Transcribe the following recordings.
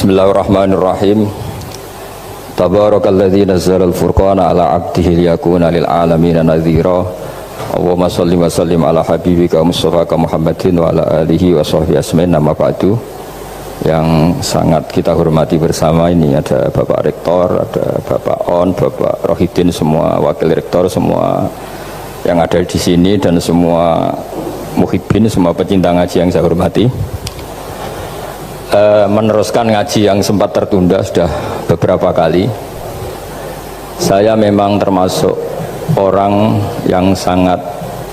Bismillahirrahmanirrahim. Tabarakalladzi nazzalal furqana ala 'abdihi liyakuna lil 'alamin nadhira. Allahumma shalli wa sallim ala habibika Mustafa Muhammadin wa ala alihi wa sahbihi asmain. Nama ba'du. Yang sangat kita hormati bersama ini ada Bapak Rektor, ada Bapak On, Bapak Rohidin, semua wakil rektor, semua yang ada di sini dan semua muhibbin, semua pecinta ngaji yang saya hormati. Meneruskan ngaji yang sempat tertunda sudah beberapa kali. Saya memang termasuk orang yang sangat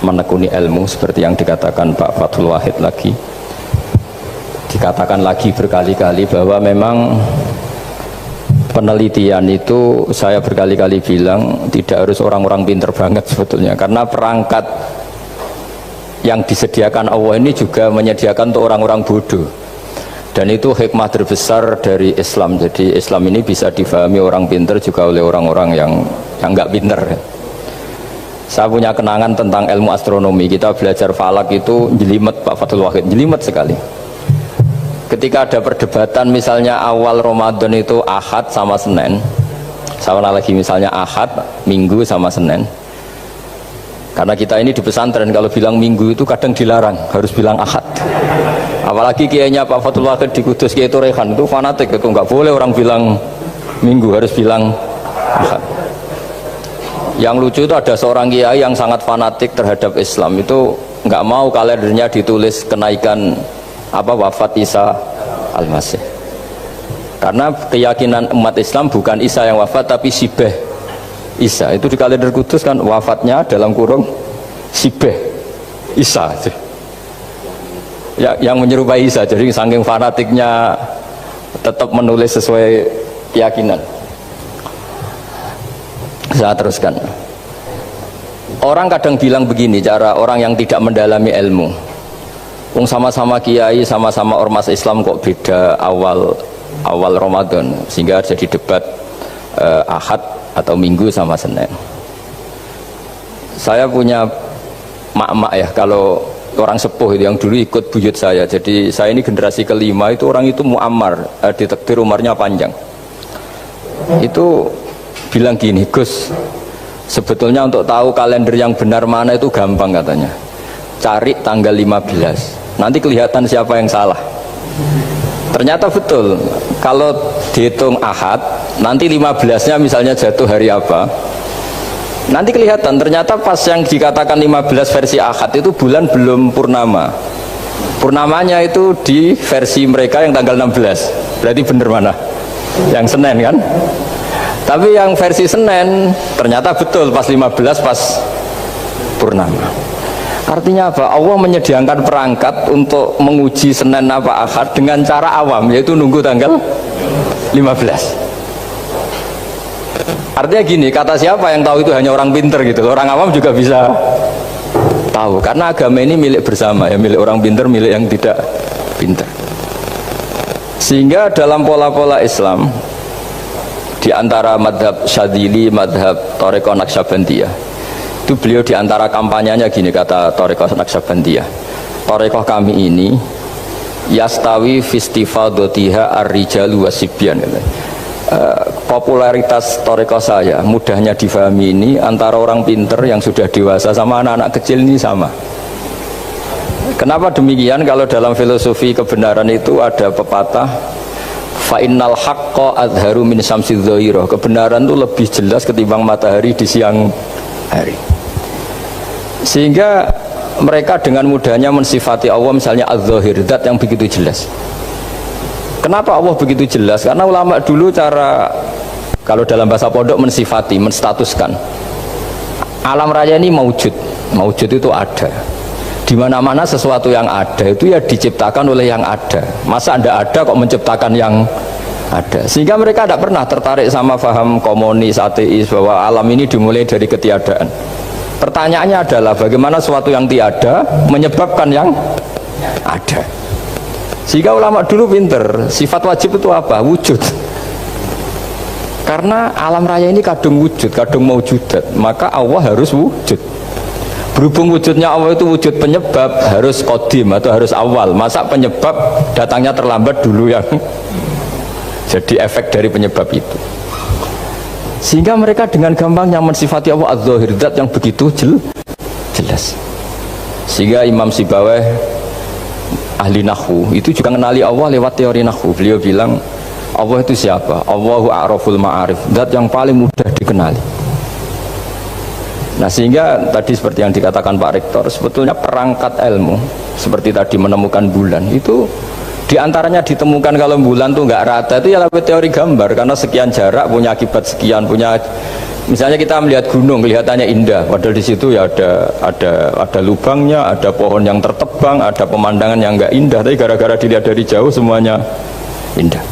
menekuni ilmu seperti yang dikatakan Pak Fathul Wahid lagi, dikatakan lagi berkali-kali bahwa memang penelitian itu saya berkali-kali bilang tidak harus orang-orang pinter banget sebetulnya, karena perangkat yang disediakan Allah ini juga menyediakan untuk orang-orang bodoh. Dan itu hikmah terbesar dari Islam. Jadi Islam ini bisa difahami orang pinter juga oleh orang-orang yang nggak pinter. Saya punya kenangan tentang ilmu astronomi. Kita belajar falak itu jelimet, Pak Fathul Wahid, jelimet sekali. Ketika ada perdebatan misalnya awal Ramadan itu Ahad sama Senin, sama lagi misalnya Ahad, Minggu sama Senin. Karena kita ini di pesantren kalau bilang Minggu itu kadang dilarang, harus bilang Ahad. Apalagi kiainya Pak Fathul Wahid di Kudus, Kiai Turehan itu fanatik, itu nggak boleh orang bilang Minggu, harus bilang Ahad. Yang lucu itu ada seorang kiai yang sangat fanatik terhadap Islam, itu nggak mau kalendernya ditulis kenaikan wafat Isa Al-Masih. Karena keyakinan umat Islam bukan Isa yang wafat tapi Sibeh Isa. Itu di kalender Kudus kan wafatnya dalam kurung Sibeh Isa. Ya, yang menyerupai Isa. Jadi saking fanatiknya tetap menulis sesuai keyakinan. Saya teruskan. Orang kadang bilang begini, cara orang yang tidak mendalami ilmu. Sama-sama kiai, sama-sama ormas Islam kok beda awal Ramadan, sehingga jadi debat Ahad atau Minggu sama Senin. Saya punya mak-mak ya, kalau orang sepuh itu yang dulu ikut buyut saya. Jadi saya ini generasi kelima, itu orang itu muammar, ditakdir umarnya panjang. Itu bilang gini, Gus, sebetulnya untuk tahu kalender yang benar mana itu gampang katanya. Cari tanggal 15, nanti kelihatan siapa yang salah. Ternyata betul, kalau dihitung Ahad, nanti 15-nya misalnya jatuh hari apa, nanti kelihatan. Ternyata pas yang dikatakan 15 versi Ahad itu bulan belum purnama. Purnamanya itu di versi mereka yang tanggal 16. Berarti bener mana? Yang Senin kan? Tapi yang versi Senin ternyata betul pas 15 pas purnama. Artinya apa? Allah menyediakan perangkat untuk menguji Senin apa Ahad dengan cara awam, yaitu nunggu tanggal 15. Artinya gini, kata siapa yang tahu itu hanya orang pinter gitu. Orang awam juga bisa tahu, karena agama ini milik bersama ya, milik orang pinter, milik yang tidak pinter. Sehingga dalam pola-pola Islam, di antara madhab Syadzili, madhab Thariqah Naqsyabandiyah, itu beliau di antara kampanyenya gini, kata Thariqah Naqsyabandiyah, Thariqah kami ini yastawi fistifadatiha ar-rijalu wasibyan. Popularitas Thariqah saya, mudahnya difahami ini, antara orang pinter yang sudah dewasa sama anak-anak kecil ini sama. Kenapa demikian? Kalau dalam filosofi kebenaran itu ada pepatah, fa innal haqqa adharu min syamsi dhahirah. Kebenaran itu lebih jelas ketimbang matahari di siang hari. Sehingga mereka dengan mudahnya mensifati Allah misalnya az-zahir, zat yang begitu jelas. Kenapa Allah begitu jelas? Karena ulama dulu cara, kalau dalam bahasa pondok, mensifati, menstatuskan alam raya ini maujud. Maujud itu ada. Di mana-mana sesuatu yang ada itu ya diciptakan oleh yang ada. Masa Anda ada kok menciptakan yang ada? Sehingga mereka tidak pernah tertarik sama paham komunis, ateis, bahwa alam ini dimulai dari ketiadaan. Pertanyaannya adalah bagaimana sesuatu yang tiada menyebabkan yang ada. Sehingga ulama dulu pinter, sifat wajib itu apa? Wujud. Karena alam raya ini kadung wujud, kadung maujudat, maka Allah harus wujud. Berhubung wujudnya Allah itu wujud penyebab, harus kodim atau harus awal. Masa penyebab datangnya terlambat dulu yang Jadi efek dari penyebab itu. Sehingga mereka dengan gampangnya mensifati Allah Az-Zahir, zat yang begitu jelas. Sehingga Imam Sibawayh ahli nahwu itu juga mengenali Allah lewat teori nahwu. Beliau bilang Allah itu siapa? Allahu a'raful ma'arif, zat yang paling mudah dikenali. Nah sehingga tadi seperti yang dikatakan Pak Rektor, sebetulnya perangkat ilmu seperti tadi menemukan bulan itu diantaranya ditemukan kalau bulan tuh nggak rata itu ya lewat teori gambar, karena sekian jarak punya akibat sekian, punya misalnya kita melihat gunung kelihatannya indah padahal di situ ya ada lubangnya, ada pohon yang tertebang, ada pemandangan yang nggak indah, tapi gara-gara dilihat dari jauh semuanya indah.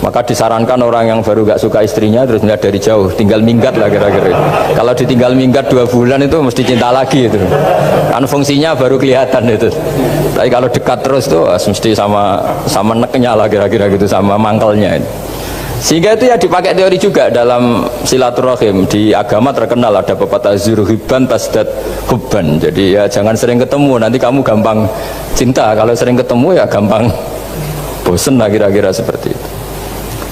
Maka disarankan orang yang baru gak suka istrinya terus melihat dari jauh, tinggal minggat lah kira-kira. Kalau ditinggal minggat 2 bulan itu mesti cinta lagi itu. Kan fungsinya baru kelihatan itu. Tapi kalau dekat terus tuh mesti sama neknya lah kira-kira gitu, sama mangkelnya itu. Sehingga itu ya dipakai teori juga dalam silaturahim. Di agama terkenal ada pepatah zuruhiban tasdad hubban. Jadi ya jangan sering ketemu, nanti kamu gampang cinta. Kalau sering ketemu ya gampang bosen lah kira-kira seperti itu.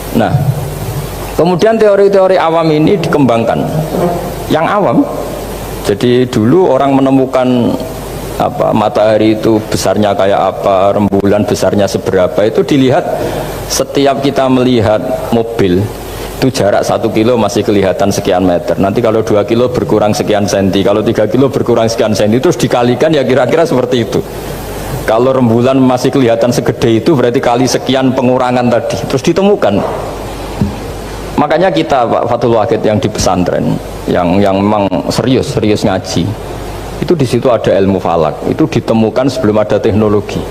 Nah, kemudian teori-teori awam ini dikembangkan. Yang awam, jadi dulu orang menemukan matahari itu besarnya kayak apa, rembulan besarnya seberapa, itu dilihat setiap kita melihat mobil itu jarak 1 kilo masih kelihatan sekian meter, nanti kalau 2 kilo berkurang sekian senti, kalau 3 kilo berkurang sekian senti, terus dikalikan ya kira-kira seperti itu. Kalau rembulan masih kelihatan segede itu berarti kali sekian pengurangan tadi, terus ditemukan. Makanya kita Pak Fathul Wahid yang di pesantren yang memang serius ngaji, itu di situ ada ilmu falak, itu ditemukan sebelum ada teknologi.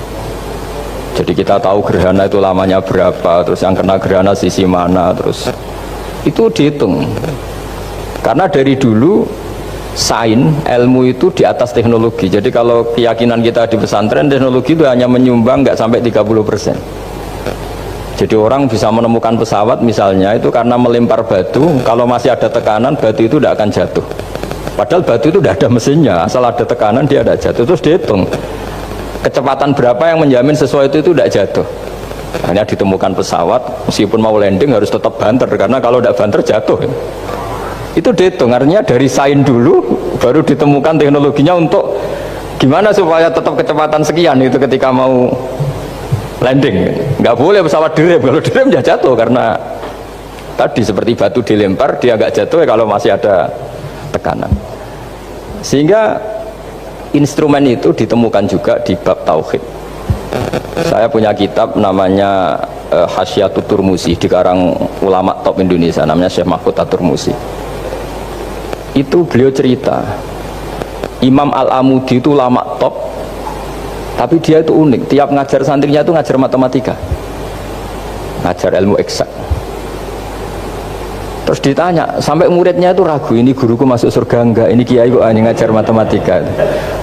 Jadi kita tahu gerhana itu lamanya berapa, terus yang kena gerhana sisi mana, terus itu dihitung. Karena dari dulu sains ilmu itu di atas teknologi. Jadi kalau keyakinan kita di pesantren, teknologi itu hanya menyumbang nggak sampai 30%. Jadi orang bisa menemukan pesawat misalnya itu karena melempar batu, kalau masih ada tekanan batu itu tidak akan jatuh. Padahal batu itu tidak ada mesinnya, asal ada tekanan dia tidak jatuh. Terus dihitung kecepatan berapa yang menjamin sesuatu itu tidak jatuh. Hanya ditemukan pesawat meskipun mau landing harus tetap banter, karena kalau tidak banter jatuh. Itu dihitung, artinya dari sains dulu baru ditemukan teknologinya untuk gimana supaya tetap kecepatan sekian itu ketika mau landing. Nggak boleh pesawat direm, kalau direm ya jatuh, karena tadi seperti batu dilempar dia nggak jatuh ya kalau masih ada tekanan. Sehingga instrumen itu ditemukan juga di bab tauhid. Saya punya kitab namanya Hasyiatut Turmusi, dikarang ulama top Indonesia namanya Syekh Mahfud At-Turmusi. Itu beliau cerita Imam Al-Amudi itu ulama top, tapi dia itu unik, tiap ngajar santrinya itu ngajar matematika, ngajar ilmu eksak. Terus ditanya sampai muridnya itu ragu, ini guruku masuk surga enggak, ini kiai kok hanya ngajar matematika.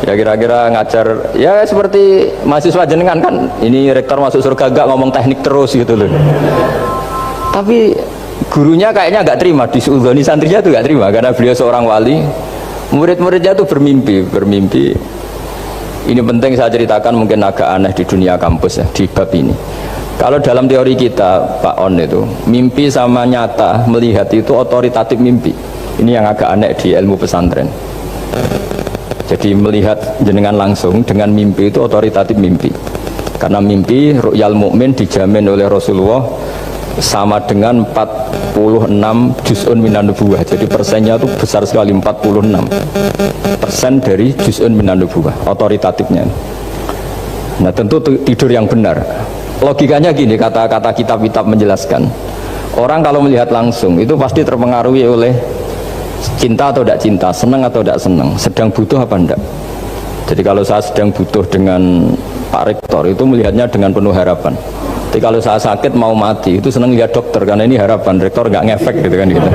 Ya kira-kira ngajar ya seperti mahasiswa jenengan kan, ini rektor masuk surga enggak, ngomong teknik terus gitu loh. Tapi gurunya kayaknya nggak terima, disuudoni santrinya itu nggak terima, karena beliau seorang wali. Murid-muridnya itu bermimpi. Ini penting saya ceritakan, mungkin agak aneh di dunia kampus ya, di bab ini. Kalau dalam teori kita Pak On itu mimpi sama nyata melihat itu otoritatif mimpi. Ini yang agak aneh di ilmu pesantren. Jadi melihat jenengan langsung dengan mimpi itu otoritatif mimpi. Karena mimpi ru'yal mukmin dijamin oleh Rasulullah sama dengan 46 juz'un minan nubuwah. Jadi persennya itu besar sekali, 46% dari juz'un minan nubuwah otoritatifnya. Nah tentu tidur yang benar. Logikanya gini, kata-kata kitab-kitab menjelaskan, orang kalau melihat langsung itu pasti terpengaruhi oleh cinta atau tidak cinta, senang atau tidak senang, sedang butuh apa enggak. Jadi kalau saya sedang butuh dengan Pak Rektor itu melihatnya dengan penuh harapan. Tapi kalau saya sakit mau mati itu senang lihat dokter, karena ini harapan, rektor nggak ngefek gitu kan gitu.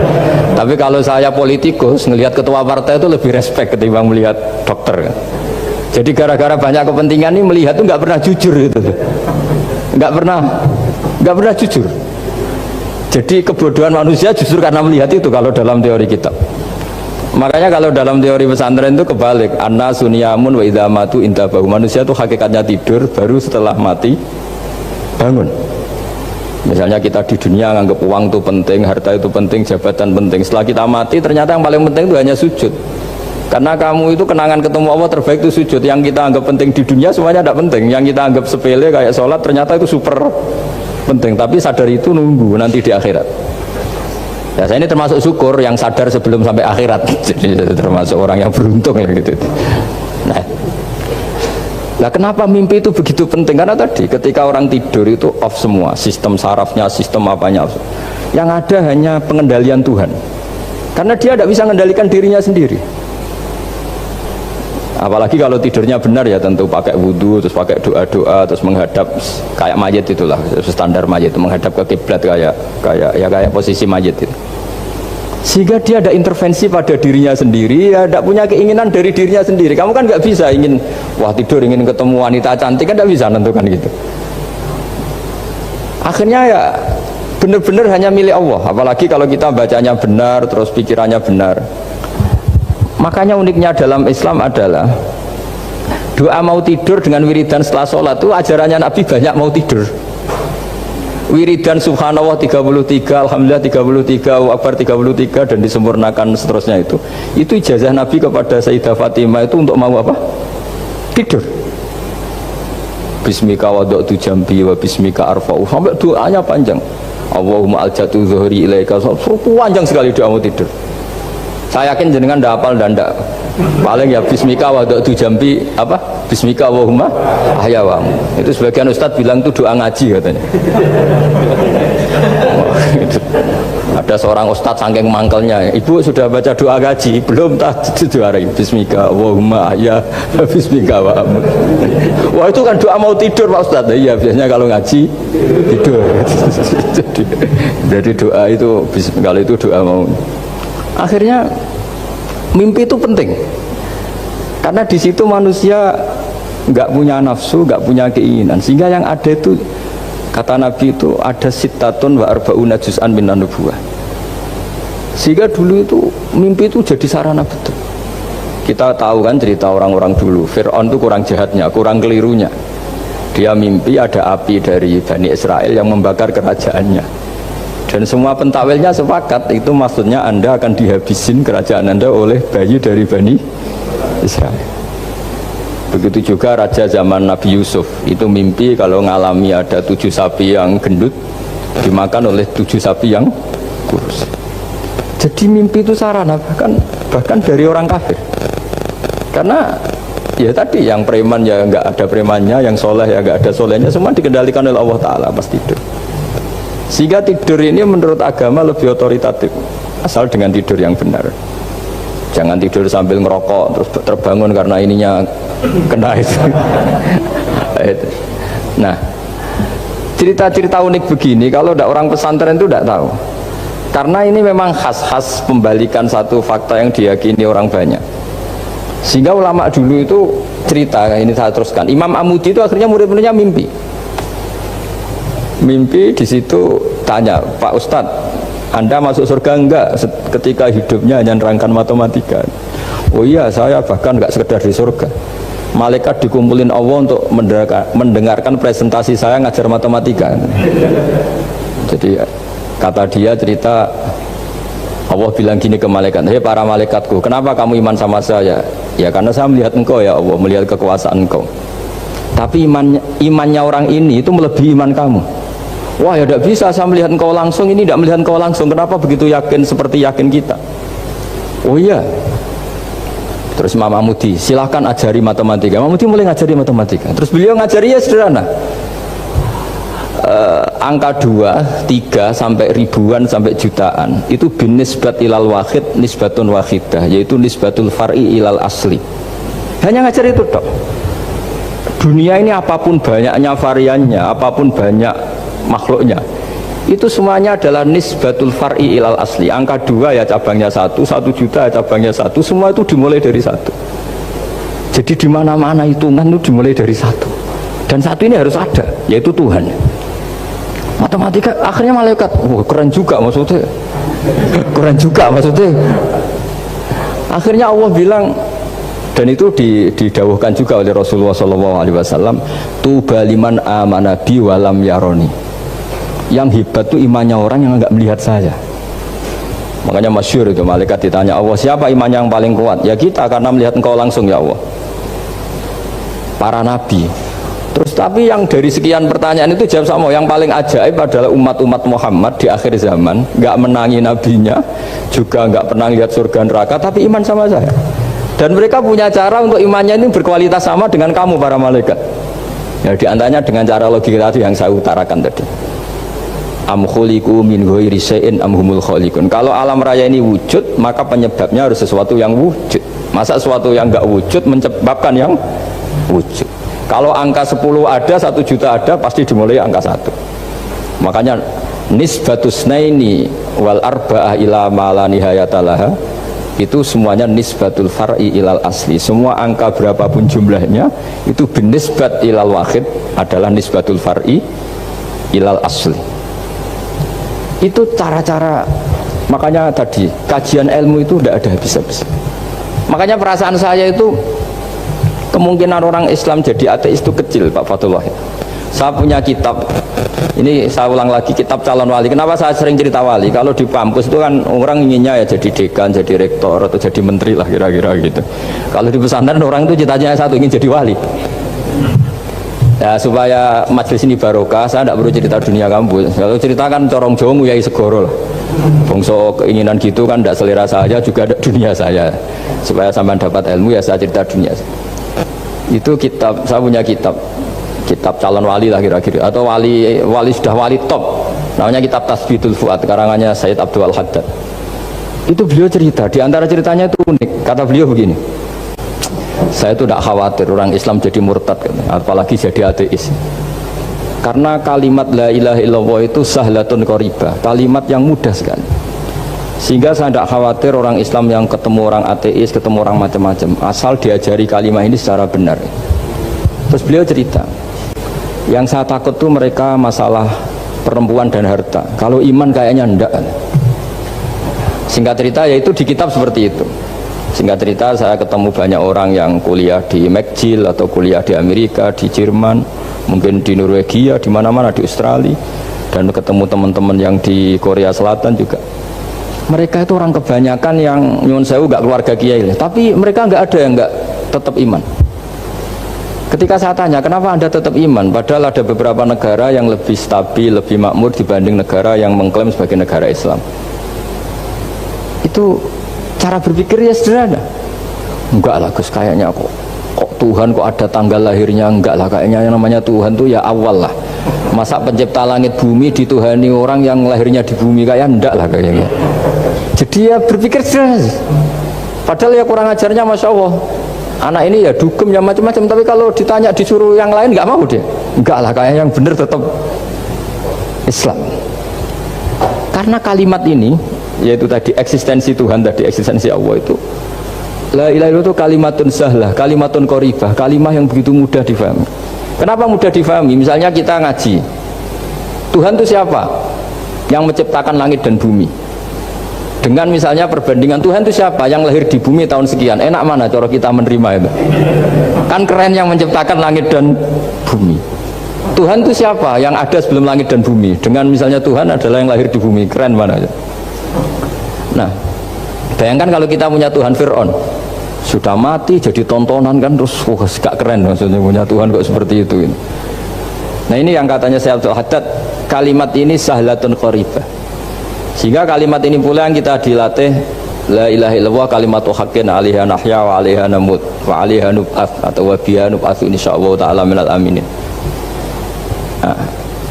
Tapi kalau saya politikus ngelihat ketua partai itu lebih respect ketimbang melihat dokter. Jadi gara-gara banyak kepentingan ini melihat itu nggak pernah jujur gitu, nggak pernah jujur. Jadi kebodohan manusia justru karena melihat itu kalau dalam teori kita. Makanya kalau dalam teori pesantren itu kebalik, anna sunyamun wa idza matu intabahu. Manusia itu hakikatnya tidur, baru setelah mati bangun. Misalnya kita di dunia nganggap uang itu penting, harta itu penting, jabatan penting. Setelah kita mati ternyata yang paling penting itu hanya sujud. Karena kamu itu kenangan ketemu Allah terbaik itu sujud. Yang kita anggap penting di dunia semuanya tidak penting. Yang kita anggap sepele kayak sholat ternyata itu super penting. Tapi sadar itu nunggu nanti di akhirat. Ya, saya ini termasuk syukur yang sadar sebelum sampai akhirat. Jadi termasuk orang yang beruntung gitu. Nah, kenapa mimpi itu begitu penting? Karena tadi ketika orang tidur itu off semua, sistem sarafnya, sistem apanya. Yang ada hanya pengendalian Tuhan. Karena dia tidak bisa mengendalikan dirinya sendiri. Apalagi kalau tidurnya benar ya tentu pakai wudhu, terus pakai doa-doa, terus menghadap kayak mayit itulah, standar mayit itu menghadap ke kiblat kayak posisi mayit itu. Sehingga dia ada intervensi pada dirinya sendiri, ya tidak punya keinginan dari dirinya sendiri. Kamu kan nggak bisa ingin wah tidur ingin ketemu wanita cantik kan tidak bisa nentukan gitu. Akhirnya ya benar-benar hanya milik Allah. Apalagi kalau kita bacanya benar, terus pikirannya benar. Makanya uniknya dalam Islam adalah doa mau tidur dengan wiridan setelah sholat itu ajarannya Nabi banyak mau tidur. Wiridan subhanallah 33, alhamdulillah 33, Allahu akbar 33 dan disempurnakan seterusnya itu ijazah Nabi kepada Sayyidah Fatimah itu untuk mau apa? Tidur. Bismika wada'tu jambi wa bismika arfa'u sampai doanya panjang. Allahumma aljatu zuhri ilaika, panjang sekali doa mau tidur. Saya yakin jenengan ndak hafal dan ndak paling ya bismika wada'tu jambi apa bismika Allahumma ahyawa. Itu sebagian ustadz bilang itu doa ngaji katanya. Ada seorang ustadz saking mangkelnya, ibu sudah baca doa ngaji belum? Tak juara bismika Allahumma ahya bismika wa amut. Wah itu kan doa mau tidur Pak Ustadz. Iya biasanya kalau ngaji tidur. Jadi doa itu kalau itu doa mau. Akhirnya mimpi itu penting karena di situ manusia nggak punya nafsu, nggak punya keinginan, sehingga yang ada itu kata Nabi itu ada sittatun wa arba'una juz'an minan nubuwah. Sehingga dulu itu mimpi itu jadi sarana betul. Kita tahu kan cerita orang-orang dulu, Fir'aun itu kurang jahatnya, kurang kelirunya. Dia mimpi ada api dari Bani Israel yang membakar kerajaannya. Dan semua pentakwilnya sepakat itu maksudnya Anda akan dihabisin kerajaan Anda oleh bayi dari Bani Israel. Begitu juga raja zaman Nabi Yusuf itu mimpi kalau ngalami ada 7 sapi yang gendut dimakan oleh 7 sapi yang kurus. Jadi mimpi itu sarana bahkan dari orang kafir. Karena ya tadi yang preman ya nggak ada premannya, yang soleh ya nggak ada solehnya, semua dikendalikan oleh Allah Ta'ala pas tidur. Sehingga tidur ini menurut agama lebih otoritatif asal dengan tidur yang benar. Jangan tidur sambil ngerokok terus terbangun karena ininya kena itu. Nah cerita-cerita unik begini kalau tidak orang pesantren itu tidak tahu, karena ini memang khas pembalikan satu fakta yang diyakini orang banyak. Sehingga ulama dulu itu cerita, ini saya teruskan, Imam Amudi itu akhirnya murid-muridnya mimpi di situ tanya, Pak Ustadz, Anda masuk surga enggak ketika hidupnya hanya nerangkan matematika? Oh iya, saya bahkan enggak sekedar di surga. Malaikat dikumpulin Allah untuk mendengarkan presentasi saya ngajar matematika. Jadi kata dia cerita, Allah bilang gini ke malaikat, hei para malaikatku, kenapa kamu iman sama saya? Ya karena saya melihat engkau ya Allah, melihat kekuasaan engkau. Tapi imannya orang ini itu melebihi iman kamu. Wah ya tidak bisa saya melihat engkau langsung, ini tidak melihat engkau langsung, kenapa begitu yakin seperti yakin kita? Oh iya. Terus Imam Amudi, silahkan ajari matematika. Imam Amudi mulai ngajari matematika. Terus beliau ngajarinya sederhana, angka 2, 3 sampai ribuan sampai jutaan itu bin nisbat ilal wahid nisbatun wahidah, yaitu nisbatul far'i ilal asli. Hanya ngajar itu dok. Dunia ini apapun banyaknya variannya, apapun banyak makhluknya, itu semuanya adalah nisbatul far'i ilal asli. Angka 2 ya cabangnya 1, 1 juta ya cabangnya 1, semua itu dimulai dari 1. Jadi di mana-mana hitungan itu dimulai dari 1. Dan 1 ini harus ada, yaitu Tuhan. Matematika akhirnya malaikat, wah keren juga maksudnya. Keren juga maksudnya. Akhirnya Allah bilang, dan itu didawuhkan juga oleh Rasulullah SAW, tuba liman amana bi walam yaroni. Yang hebat tuh imannya orang yang nggak melihat saya. Makanya masyhur itu, malaikat ditanya Allah, siapa imannya yang paling kuat? Ya kita, karena melihat engkau langsung ya Allah. Para nabi. Terus tapi yang dari sekian pertanyaan itu jawab sama, yang paling ajaib adalah umat-umat Muhammad di akhir zaman, nggak menangi nabinya, juga nggak pernah lihat surga neraka, tapi iman sama saya. Dan mereka punya cara untuk imannya ini berkualitas sama dengan kamu para malaikat. Ya diantaranya dengan cara logika tadi yang saya utarakan tadi. Am khuliqu min ghairi syai'in am humul khaliqun. Kalau alam raya ini wujud, maka penyebabnya harus sesuatu yang wujud. Masa sesuatu yang enggak wujud menyebabkan yang wujud? Kalau angka 10 ada, 1 juta ada, pasti dimulai angka 1. Makanya nisbatus naini wal arba'ah ila ma la nihayata laha, itu semuanya nisbatul far'i ilal asli. Semua angka berapapun jumlahnya itu binisbat ilal wahid adalah nisbatul far'i ilal asli. Itu cara-cara, makanya tadi kajian ilmu itu tidak ada habis-habis. Makanya perasaan saya itu kemungkinan orang Islam jadi ateis itu kecil Pak Fatullah. Saya punya kitab, ini saya ulang lagi, kitab calon wali. Kenapa saya sering cerita wali? Kalau di kampus itu kan orang inginnya ya jadi dekan, jadi rektor atau jadi menteri lah kira-kira gitu. Kalau di pesantren orang itu cita-citanya satu, ingin jadi wali. Ya supaya majelis ini barokah, saya tidak perlu cerita dunia kampus. Kalau ceritakan corong Jawa Yai Segoro lah. Bongso keinginan gitu kan tidak selera saya, juga ada dunia saya. Supaya sampai dapat ilmu ya saya cerita dunia. Itu kitab, saya punya kitab calon wali lah kira-kira, atau wali sudah wali top. Namanya kitab Tasbitul Fuad, karangannya Sayyid Abdul Haddad. Itu beliau cerita, di antara ceritanya itu unik. Kata beliau begini, saya itu tidak khawatir orang Islam jadi murtad, apalagi jadi ateis, karena kalimat la ilaha illallah itu sahlatun qoribah, kalimat yang mudah sekali, sehingga saya tidak khawatir orang Islam yang ketemu orang ateis, ketemu orang macam-macam, asal diajari kalimat ini secara benar. Terus beliau cerita, yang saya takut tuh mereka masalah perempuan dan harta, kalau iman kayaknya enggak. Singkat cerita yaitu di kitab seperti itu. Singkat cerita saya ketemu banyak orang yang kuliah di McGill atau kuliah di Amerika, di Jerman, mungkin di Norwegia, di mana-mana, di Australia, dan ketemu teman-teman yang di Korea Selatan juga. Mereka itu orang kebanyakan yang nyuwun sewu nggak keluarga kiai, tapi mereka nggak ada yang nggak tetap iman. Ketika saya tanya kenapa anda tetap iman, padahal ada beberapa negara yang lebih stabil, lebih makmur dibanding negara yang mengklaim sebagai negara Islam. Itu cara berpikir ya sederhana. Enggak lah Gus, kayaknya kok Tuhan kok ada tanggal lahirnya, enggak lah, kayaknya yang namanya Tuhan tuh ya awal lah. Masa pencipta langit bumi dituhani orang yang lahirnya di bumi, kayak enggak lah kayaknya. Jadi ya berpikir sederhana. Padahal ya kurang ajarnya Masya Allah. Anak ini ya dugem ya macam-macam, tapi kalau ditanya disuruh yang lain enggak mau dia. Enggak lah, kayaknya yang benar tetap Islam. Karena kalimat ini, yaitu tadi eksistensi Tuhan, tadi eksistensi Allah itu la ilaha illallah itu kalimatun sahlah, kalimatun qoribah, kalimah yang begitu mudah difahami. Kenapa mudah difahami? Misalnya kita ngaji, Tuhan itu siapa? Yang menciptakan langit dan bumi. Dengan misalnya perbandingan Tuhan itu siapa? Yang lahir di bumi tahun sekian. Enak mana cara kita menerima itu? Kan keren yang menciptakan langit dan bumi. Tuhan itu siapa? Yang ada sebelum langit dan bumi. Dengan misalnya Tuhan adalah yang lahir di bumi. Keren mana aja? Nah, bayangkan kalau kita punya Tuhan Fir'aun, sudah mati jadi tontonan kan, terus gak keren maksudnya punya Tuhan kok seperti itu. Nah ini yang katanya Syekh Abdul Haddad, kalimat ini sahlatun qoribah, sehingga kalimat ini pula yang kita dilatih, la ilaha illallah kalimatu haqqin alaiha nahya wa alaiha namut wa alaiha nub'ats atau wa biha nub'ats insyaallah ta'ala minal aminin. Nah,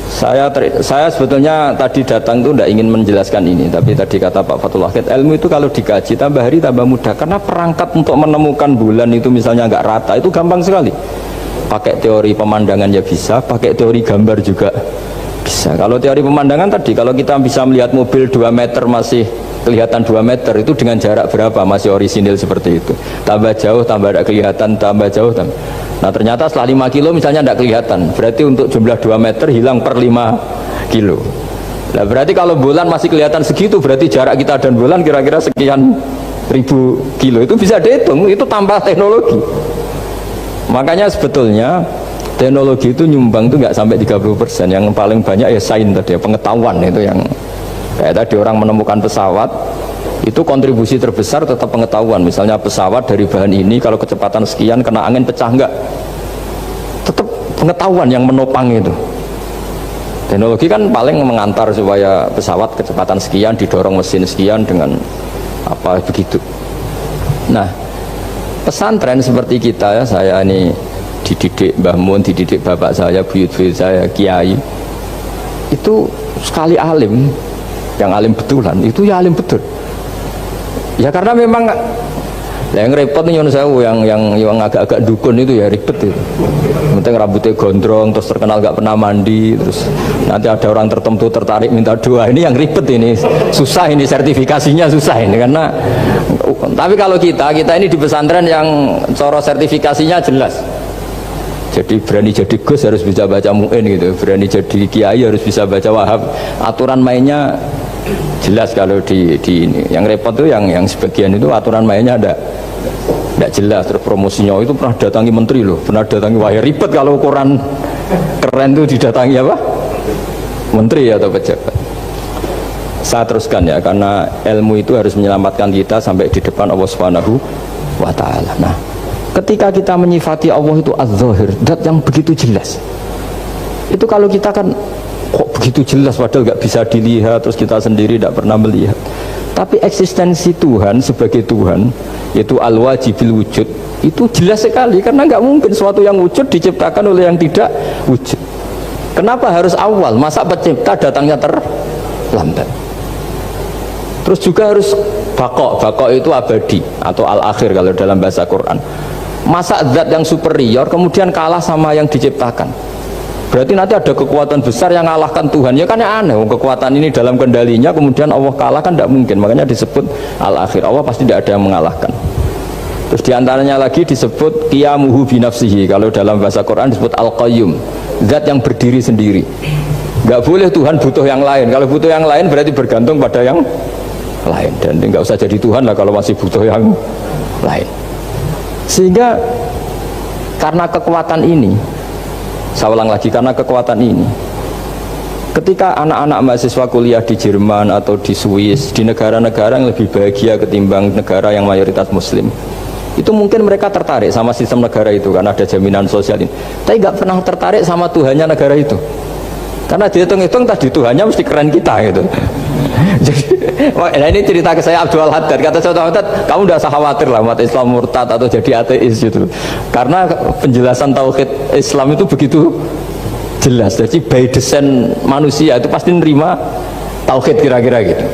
saya sebetulnya tadi datang itu tidak ingin menjelaskan ini, tapi tadi kata Pak Fatullah, ilmu itu kalau dikaji tambah hari tambah mudah, karena perangkat untuk menemukan bulan itu misalnya nggak rata itu gampang sekali. Pakai teori pemandangan ya bisa, pakai teori gambar juga bisa. Kalau teori pemandangan tadi, kalau kita bisa melihat mobil 2 meter masih kelihatan 2 meter, itu dengan jarak berapa masih orisinil seperti itu. Tambah jauh tambah tidak kelihatan, tambah jauh tambah. Nah ternyata setelah 5 kilo misalnya tidak kelihatan, berarti untuk jumlah 2 meter hilang per 5 kilo. Nah berarti kalau bulan masih kelihatan segitu, berarti jarak kita dan bulan kira-kira sekian ribu kilo. Itu bisa dihitung, itu tambah teknologi. Makanya sebetulnya Teknologi itu nyumbang itu nggak sampai 30%. Yang paling banyak ya sains tadi, pengetahuan itu yang kayak tadi orang menemukan pesawat itu kontribusi terbesar tetap pengetahuan. Misalnya pesawat dari bahan ini kalau kecepatan sekian kena angin pecah enggak, tetap pengetahuan yang menopang itu. Teknologi kan paling mengantar supaya pesawat kecepatan sekian didorong mesin sekian dengan apa begitu. Nah, pesantren seperti kita ya, saya ini dididik Mbah Mun, dididik bapak saya, buyut-buyut saya, kiai. Itu sekali alim, yang alim betulan, itu ya alim betul. Ya karena memang yang repot nih yang agak-agak dukun itu ya ribet itu. Penting rambutnya gondrong, terus terkenal gak pernah mandi, terus nanti ada orang tertentu tertarik minta doa. Ini yang ribet ini, susah ini sertifikasinya susah ini karena. Tapi kalau kita ini di pesantren yang coro sertifikasinya jelas. Jadi berani jadi Gus harus bisa baca Mu'in gitu, berani jadi Kiai harus bisa baca Wahab. Aturan mainnya jelas kalau di ini. Yang repot tuh yang sebagian itu aturan mainnya tidak jelas. Terus promosinya itu pernah datangi menteri loh, pernah datangi wah ribet kalau ukuran keren tuh didatangi apa? Menteri atau pejabat. Saya teruskan ya, karena ilmu itu harus menyelamatkan kita sampai di depan Allah Subhanahu wa Ta'ala. Nah, ketika kita menyifati Allah itu az-zahir, zat yang begitu jelas, itu kalau kita kan kok begitu jelas padahal nggak bisa dilihat, terus kita sendiri tidak pernah melihat. Tapi eksistensi Tuhan sebagai Tuhan, yaitu al-wajibil wujud, itu jelas sekali karena nggak mungkin suatu yang wujud diciptakan oleh yang tidak wujud. Kenapa harus awal? Masa pencipta datangnya terlambat? Terus juga harus bakok itu abadi atau al-akhir kalau dalam bahasa Quran. Masa zat yang superior kemudian kalah sama yang diciptakan? Berarti nanti ada kekuatan besar yang mengalahkan Tuhan. Ya kan ya aneh, kekuatan ini dalam kendalinya kemudian Allah kalah kan tidak mungkin. Makanya disebut al-akhir, Allah pasti tidak ada yang mengalahkan. Terus diantaranya lagi disebut qiyamuhu binafsihi. Kalau dalam bahasa Quran disebut al-qayyum, zat yang berdiri sendiri. Nggak boleh Tuhan butuh yang lain. Kalau butuh yang lain berarti bergantung pada yang lain, dan nggak usah jadi Tuhan lah kalau masih butuh yang lain. Sehingga karena kekuatan ini, saya ulang lagi, karena kekuatan ini, ketika anak-anak mahasiswa kuliah di Jerman atau di Swiss, di negara-negara yang lebih bahagia ketimbang negara yang mayoritas Muslim, itu mungkin mereka tertarik sama sistem negara itu karena ada jaminan sosial ini, tapi nggak pernah tertarik sama Tuhannya negara itu. Karena dihitung-hitung tadi Tuhannya mesti keren kita gitu. Jadi, nah ini cerita ke saya Abdul Haddad. Kata saya Abdul Haddad, kamu udah usah khawatir lah umat Islam murtad atau jadi ateis gitu. Karena penjelasan tauhid Islam itu begitu jelas. Jadi by design manusia itu pasti nerima tauhid kira-kira gitu.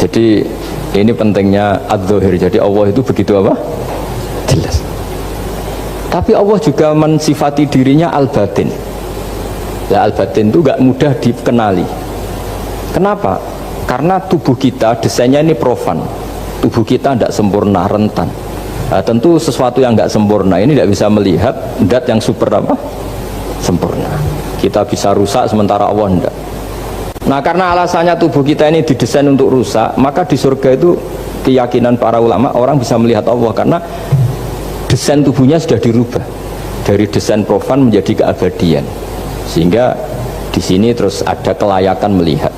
Jadi ini pentingnya adz-dzahir. Jadi Allah itu begitu apa? Jelas. Tapi Allah juga mensifati dirinya al-batin. Ya al-batin itu gak mudah dikenali. Kenapa? Karena tubuh kita desainnya ini profan, tubuh kita tidak sempurna, rentan. Nah, tentu sesuatu yang nggak sempurna ini tidak bisa melihat zat yang super apa? Sempurna. Kita bisa rusak sementara Allah tidak. Nah karena alasannya tubuh kita ini didesain untuk rusak, maka di surga itu keyakinan para ulama orang bisa melihat Allah karena desain tubuhnya sudah dirubah dari desain profan menjadi keabadian, sehingga di sini terus ada kelayakan melihat.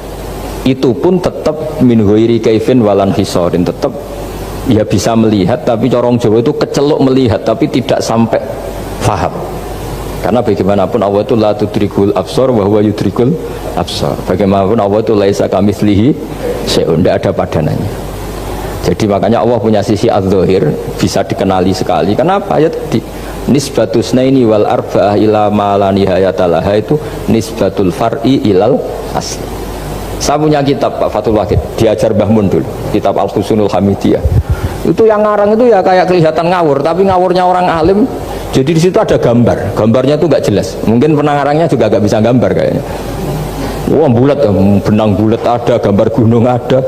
Itu pun tetap min ghairi kaifin walan hisorin, tetap ya bisa melihat, tapi corong Jawa itu kecelok melihat tapi tidak sampai faham. Karena bagaimanapun Allah itu la tudrikul absar wa huwa yudrikul absar. Bagaimanapun Allah itu laisa kamitslihi syai'un, tidak ada padanannya. Jadi makanya Allah punya sisi adz-dzahir bisa dikenali sekali. Kenapa? Ya tadi nisbatus naini wal arba'ah ila ma la nihayatalaha, itu nisbatul far'i ilal asli. Saya punya kitab Pak Fathul Wahid, diajar Mbah Mun dulu, kitab Al-Husunul Hamidiyah. Itu yang ngarang itu ya kayak kelihatan ngawur, tapi ngawurnya orang alim. Jadi di situ ada gambar, gambarnya itu nggak jelas. Mungkin pengarangnya juga nggak bisa gambar kayaknya. Wah bulat, benang bulat ada, gambar gunung ada,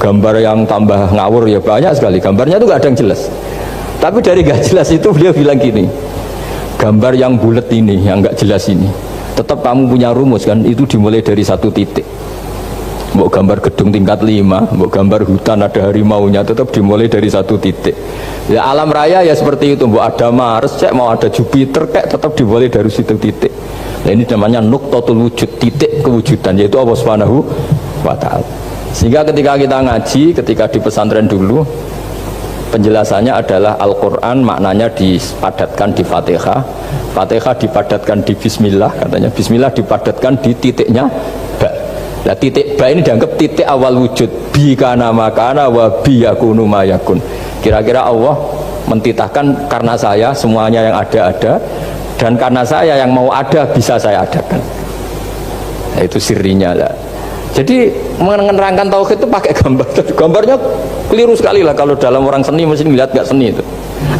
gambar yang tambah ngawur ya banyak sekali. Gambarnya itu nggak ada yang jelas. Tapi dari nggak jelas itu beliau bilang gini, gambar yang bulat ini, yang nggak jelas ini, tetap kamu punya rumus kan? Itu dimulai dari satu titik. Mbok Mbok gambar gedung tingkat 5, mbok gambar hutan ada harimaunya, tetap dimulai dari satu titik. Ya alam raya ya seperti itu, mbok ada Mars, cek mau ada Jupiter, kayak tetap dimulai dari situ titik. Nah, ini namanya nuqtatul wujud, titik kewujudan, yaitu Allah Subhanahu wa ta'ala. Sehingga ketika kita ngaji, ketika di pesantren dulu, penjelasannya adalah Al-Quran maknanya dipadatkan di Fatihah, Fatihah dipadatkan di Bismillah, katanya Bismillah dipadatkan di titiknya ba. Nah titik ba ini dianggap titik awal wujud, bi kana makana wa bi yakunu ma yakun. Kira-kira Allah mentitahkan karena saya semuanya yang ada, dan karena saya yang mau ada bisa saya adakan. Nah, itu sirinya lah. Jadi menerangkan tauhid itu pakai gambar. Gambarnya keliru sekali lah kalau dalam orang seni mesti melihat nggak seni itu.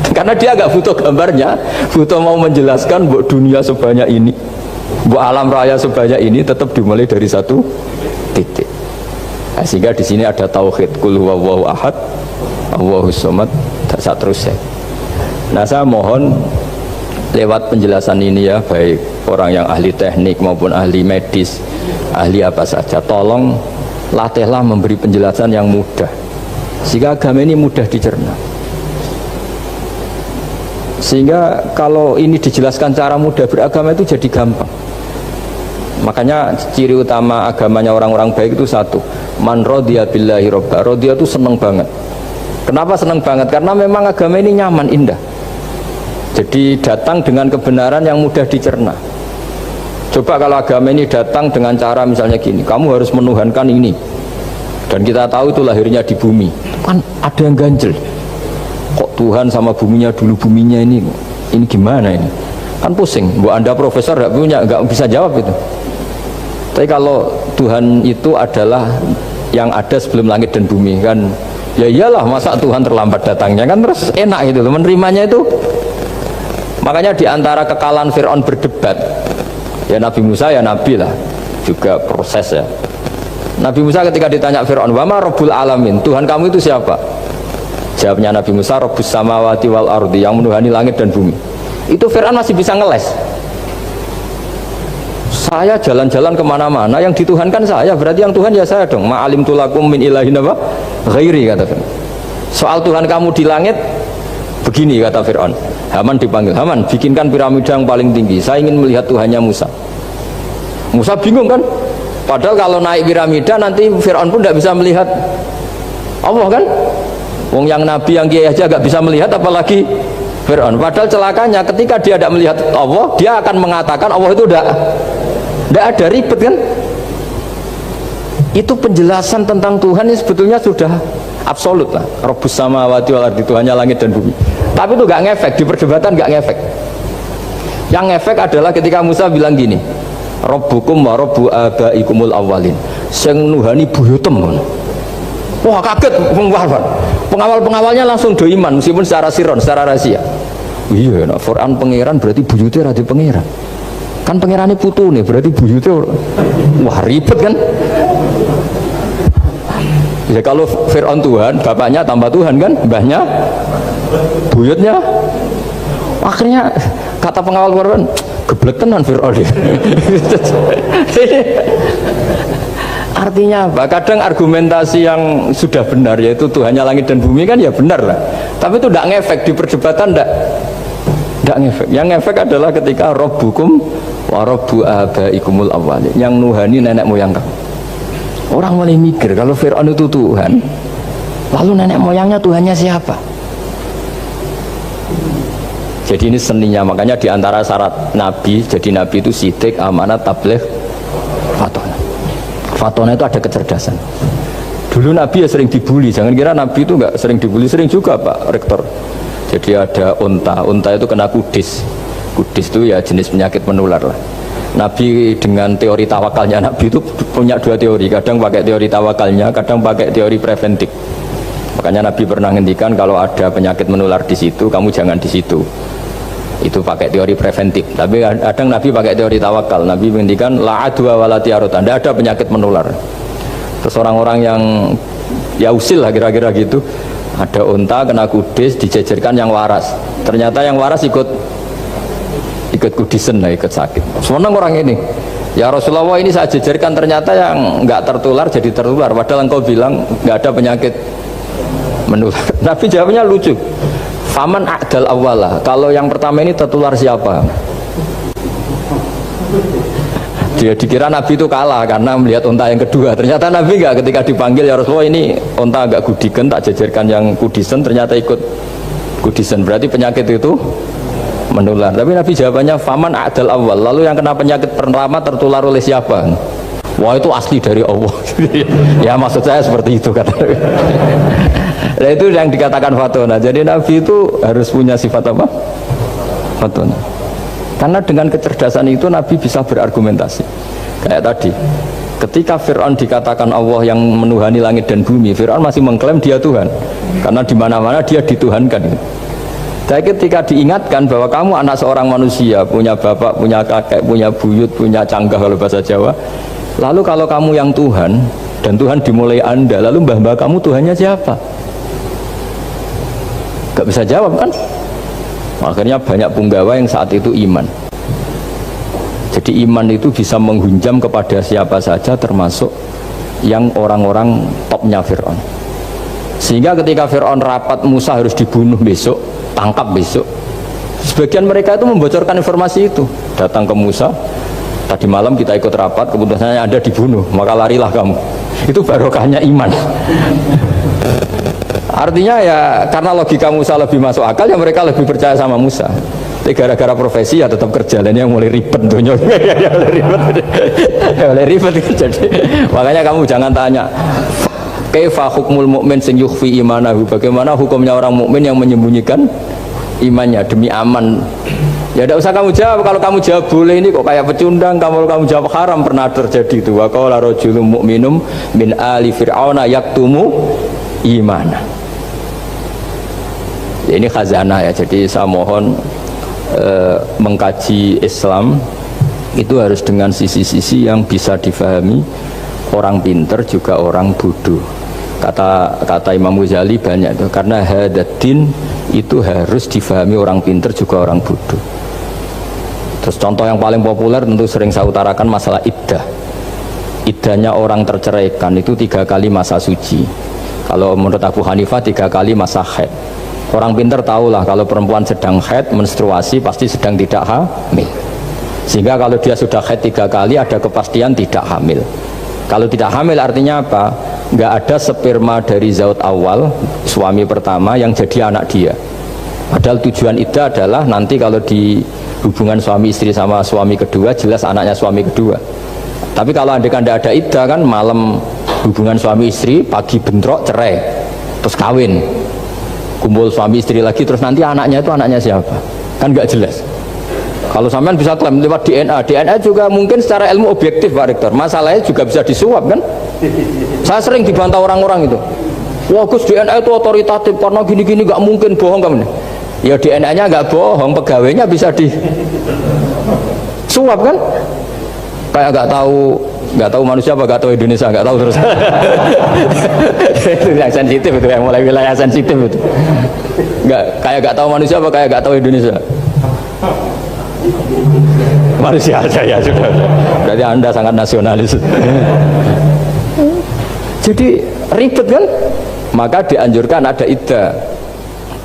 Karena dia nggak butuh gambarnya, butuh mau menjelaskan buat dunia sebanyak ini, buat alam raya sebanyak ini tetap dimulai dari satu titik. Nah, sehingga di sini ada tauhid qul huwallahu ahad, Allahus samad, tak seterusnya. Nah saya mohon lewat penjelasan ini ya, baik orang yang ahli teknik maupun ahli medis, ahli apa saja, tolong latihlah memberi penjelasan yang mudah sehingga agama ini mudah dicerna. Sehingga kalau ini dijelaskan cara mudah beragama itu jadi gampang. Makanya ciri utama agamanya orang-orang baik itu satu, man radiya billahi robba. Radiya itu seneng banget. Kenapa seneng banget? Karena memang agama ini nyaman, indah. Jadi datang dengan kebenaran yang mudah dicerna. Coba kalau agama ini datang dengan cara misalnya gini, kamu harus menuhankan ini, dan kita tahu itu lahirnya di bumi, kan ada yang ganjel. Kok Tuhan sama buminya dulu, buminya ini gimana ini? Kan pusing. Bu Anda profesor nggak bisa jawab itu. Tapi kalau Tuhan itu adalah yang ada sebelum langit dan bumi, kan ya iyalah, masa Tuhan terlambat datangnya, kan terus enak gitu menerimanya itu. Makanya diantara kekalahan Fir'aun berdebat, ya Nabi Musa ya Nabi lah, juga proses ya. Nabi Musa ketika ditanya Fir'aun, wa ma rabbul alamin, Tuhan kamu itu siapa? Jawabnya Nabi Musa, rabbus samawati wal ardi, yang menuhani langit dan bumi. Itu Fir'aun masih bisa ngeles. Saya jalan-jalan kemana-mana, yang dituhankan saya, berarti yang Tuhan ya saya dong. Ma'alim tulakum min ilahin apa? Ghairi, kata Fir'aun. Soal Tuhan kamu di langit, begini kata Fir'aun. Haman dipanggil, Haman bikinkan piramida yang paling tinggi, saya ingin melihat Tuhannya Musa. Musa bingung kan, padahal kalau naik piramida nanti Fir'aun pun tidak bisa melihat Allah kan. Wong yang nabi yang kiai aja gak bisa melihat, apalagi Fir'aun. Padahal celakanya ketika dia tidak melihat Allah, dia akan mengatakan Allah itu tidak ada, ribet kan. Itu penjelasan tentang Tuhan ini sebetulnya sudah absolut lah. Rabbus samawati wal ardi, Tuhannya langit dan bumi. Tapi itu gak ngefek, di perdebatan gak ngefek. Yang ngefek adalah ketika Musa bilang gini, Rabbukum wa rabbu abaikumul awwalin, sing nuhani buyutem. Wah kaget pengawal-pengawalnya langsung do iman meskipun secara siron, secara rahasia. Iya, nah, Quran pangeran berarti buyutnya rada pangeran. Kan pangerannya putu nih, berarti buyutnya wah ribet kan. Ya kalau Fir'aun Tuhan, bapaknya tambah Tuhan kan, mbahnya buyutnya. Akhirnya kata pengawal Quran, geblek tenan Fir'aun ya. Artinya apa? Kadang argumentasi yang sudah benar, yaitu Tuhannya langit dan bumi kan ya benar lah, tapi itu tidak ngefek di perdebatan, tidak ngefek. Yang ngefek adalah ketika Rabbukum wa rabbu abaikumul awwalin, yang nuhani nenek moyang kamu. Orang mulai mikir kalau Fir'aun itu Tuhan, lalu nenek moyangnya Tuhannya siapa? Jadi ini seninya. Makanya diantara syarat Nabi, jadi Nabi itu sidik, amanat, tabligh, fatona. Fatona itu ada kecerdasan. Dulu Nabi ya sering dibully, jangan kira Nabi itu nggak sering dibully, sering juga Pak Rektor. Jadi ada unta itu kena kudis. Kudis itu ya jenis penyakit menular lah. Nabi dengan teori tawakalnya, Nabi itu punya dua teori, kadang pakai teori tawakalnya, kadang pakai teori preventif. Makanya Nabi pernah ngendikan kalau ada penyakit menular di situ, kamu jangan di situ. Itu pakai teori preventif. Tapi kadang Nabi pakai teori tawakal. Nabi menghentikan la adwa wala tiarota, tidak ada penyakit menular. Terus orang-orang yang ya usil lah kira-kira gitu, ada unta kena kudis, dijejerkan yang waras, ternyata yang waras ikut kudisen lah, ikut sakit. Senang orang ini, Ya Rasulullah, ini saya jejerkan, ternyata yang nggak tertular jadi tertular, padahal engkau bilang nggak ada penyakit menular. Nabi jawabnya lucu, faman a'dal awwalah, kalau yang pertama ini tertular siapa? Dia dikira Nabi itu kalah karena melihat unta yang kedua. Ternyata Nabi enggak, ketika dipanggil, ya Rasulullah ini unta agak gudikan, tak jejerkan yang kudisen, ternyata ikut kudisen, berarti penyakit itu menular. Tapi Nabi jawabannya faman a'dal awal, lalu yang kena penyakit pertama tertular oleh siapa? Wah, itu asli dari Allah. Ya maksud saya seperti itu kata. Nah itu yang dikatakan fatona. Jadi Nabi itu harus punya sifat apa? Fatona. Karena dengan kecerdasan itu Nabi bisa berargumentasi. Kayak tadi, ketika Fir'aun dikatakan Allah yang menuhani langit dan bumi, Fir'aun masih mengklaim dia Tuhan. Karena di mana-mana dia dituhankan. Tapi ketika diingatkan bahwa kamu anak seorang manusia, punya bapak, punya kakek, punya buyut, punya canggah kalau bahasa Jawa, lalu kalau kamu yang Tuhan dan Tuhan dimulai Anda, lalu mbah-mbah kamu Tuhannya siapa? Gak bisa jawab kan? Akhirnya banyak punggawa yang saat itu iman. Jadi iman itu bisa menghunjam kepada siapa saja, termasuk yang orang-orang topnya Fir'aun. Sehingga ketika Fir'aun rapat Musa harus dibunuh besok, tangkap besok, sebagian mereka itu membocorkan informasi itu, datang ke Musa, tadi malam kita ikut rapat, keputusannya Anda dibunuh, maka larilah kamu. Itu barokahnya iman. Artinya ya karena logika Musa lebih masuk akal, ya mereka lebih percaya sama Musa. Tapi gara-gara profesi ya tetap kerja, dan yang mulai ribet dunia. Mulai ribet. Jadi makanya kamu jangan tanya kaifa hukmul mukmin sing yukhfi imanahu, bagaimana hukumnya orang mukmin yang menyembunyikan imannya demi aman. Ya tidak usah kamu jawab. Kalau kamu jawab boleh, ini kok kayak pecundang. Kalau kamu jawab haram, pernah terjadi itu. Wa qala rajulun mu'minum min ali fir'auna yaktumu imana. Ya, ini khazanah ya. Jadi saya mohon mengkaji Islam itu harus dengan sisi-sisi yang bisa difahami orang pinter juga orang bodoh. Kata Imam Ghazali banyak itu, karena hadatin itu harus difahami orang pinter juga orang bodoh. Terus contoh yang paling populer tentu sering saya utarakan masalah iddah. Iddahnya orang terceraikan itu 3 kali masa suci. Kalau menurut Abu Hanifah 3 kali masa haid. Orang pinter tahulah kalau perempuan sedang haid, menstruasi, pasti sedang tidak hamil. Sehingga kalau dia sudah haid 3 kali ada kepastian tidak hamil. Kalau tidak hamil artinya apa? Nggak ada sperma dari zaut awal, suami pertama, yang jadi anak dia. Padahal tujuan iddah adalah nanti kalau di hubungan suami istri sama suami kedua, jelas anaknya suami kedua. Tapi kalau andai kan tidak ada iddah, kan malam hubungan suami istri, pagi bentrok cerai, terus kawin, kumpul suami istri lagi, terus nanti anaknya itu anaknya siapa? Kan nggak jelas. Kalau sampean bisa klaim lewat DNA juga mungkin secara ilmu objektif Pak Rektor. Masalahnya juga bisa disuap kan? Saya sering dibantah orang-orang itu. Wah Gus, DNA itu otoritatif karena gini-gini, nggak mungkin, bohong kamu. Ya DNA-nya nggak bohong, pegawainya bisa disuap kan? Kayak nggak tahu manusia apa nggak tahu Indonesia, nggak tahu terus. Itu yang sensitif itu, yang mulai wilayah sensitif itu. Nggak tahu manusia apa kayak nggak tahu Indonesia. Manusia aja ya sudah. Berarti Anda sangat nasionalis. Jadi ribet kan? Maka dianjurkan ada iddah.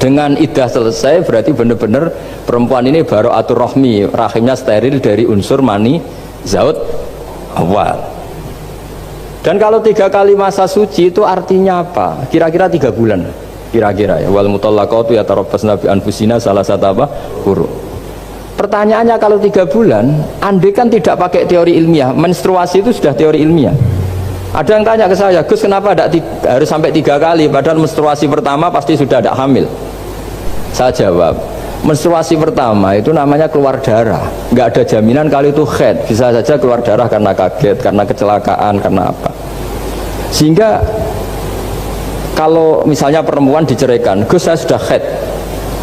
Dengan iddah selesai berarti benar-benar perempuan ini baru atur rohmi, rahimnya steril dari unsur mani zaut awal. Dan kalau 3 kali masa suci itu artinya apa? Kira-kira 3 bulan. Kira-kira ya. Wal mutallaqatu yatarabbasna bi anfusina salah satu apa? Huru. Pertanyaannya kalau 3 bulan, andai kan tidak pakai teori ilmiah, menstruasi itu sudah teori ilmiah. Ada yang tanya ke saya, Gus kenapa harus sampai 3 kali, padahal menstruasi pertama pasti sudah tidak hamil. Saya jawab, menstruasi pertama itu namanya keluar darah, nggak ada jaminan kalau itu haid, bisa saja keluar darah karena kaget, karena kecelakaan, karena apa. Sehingga kalau misalnya perempuan diceraikan, Gus saya sudah haid,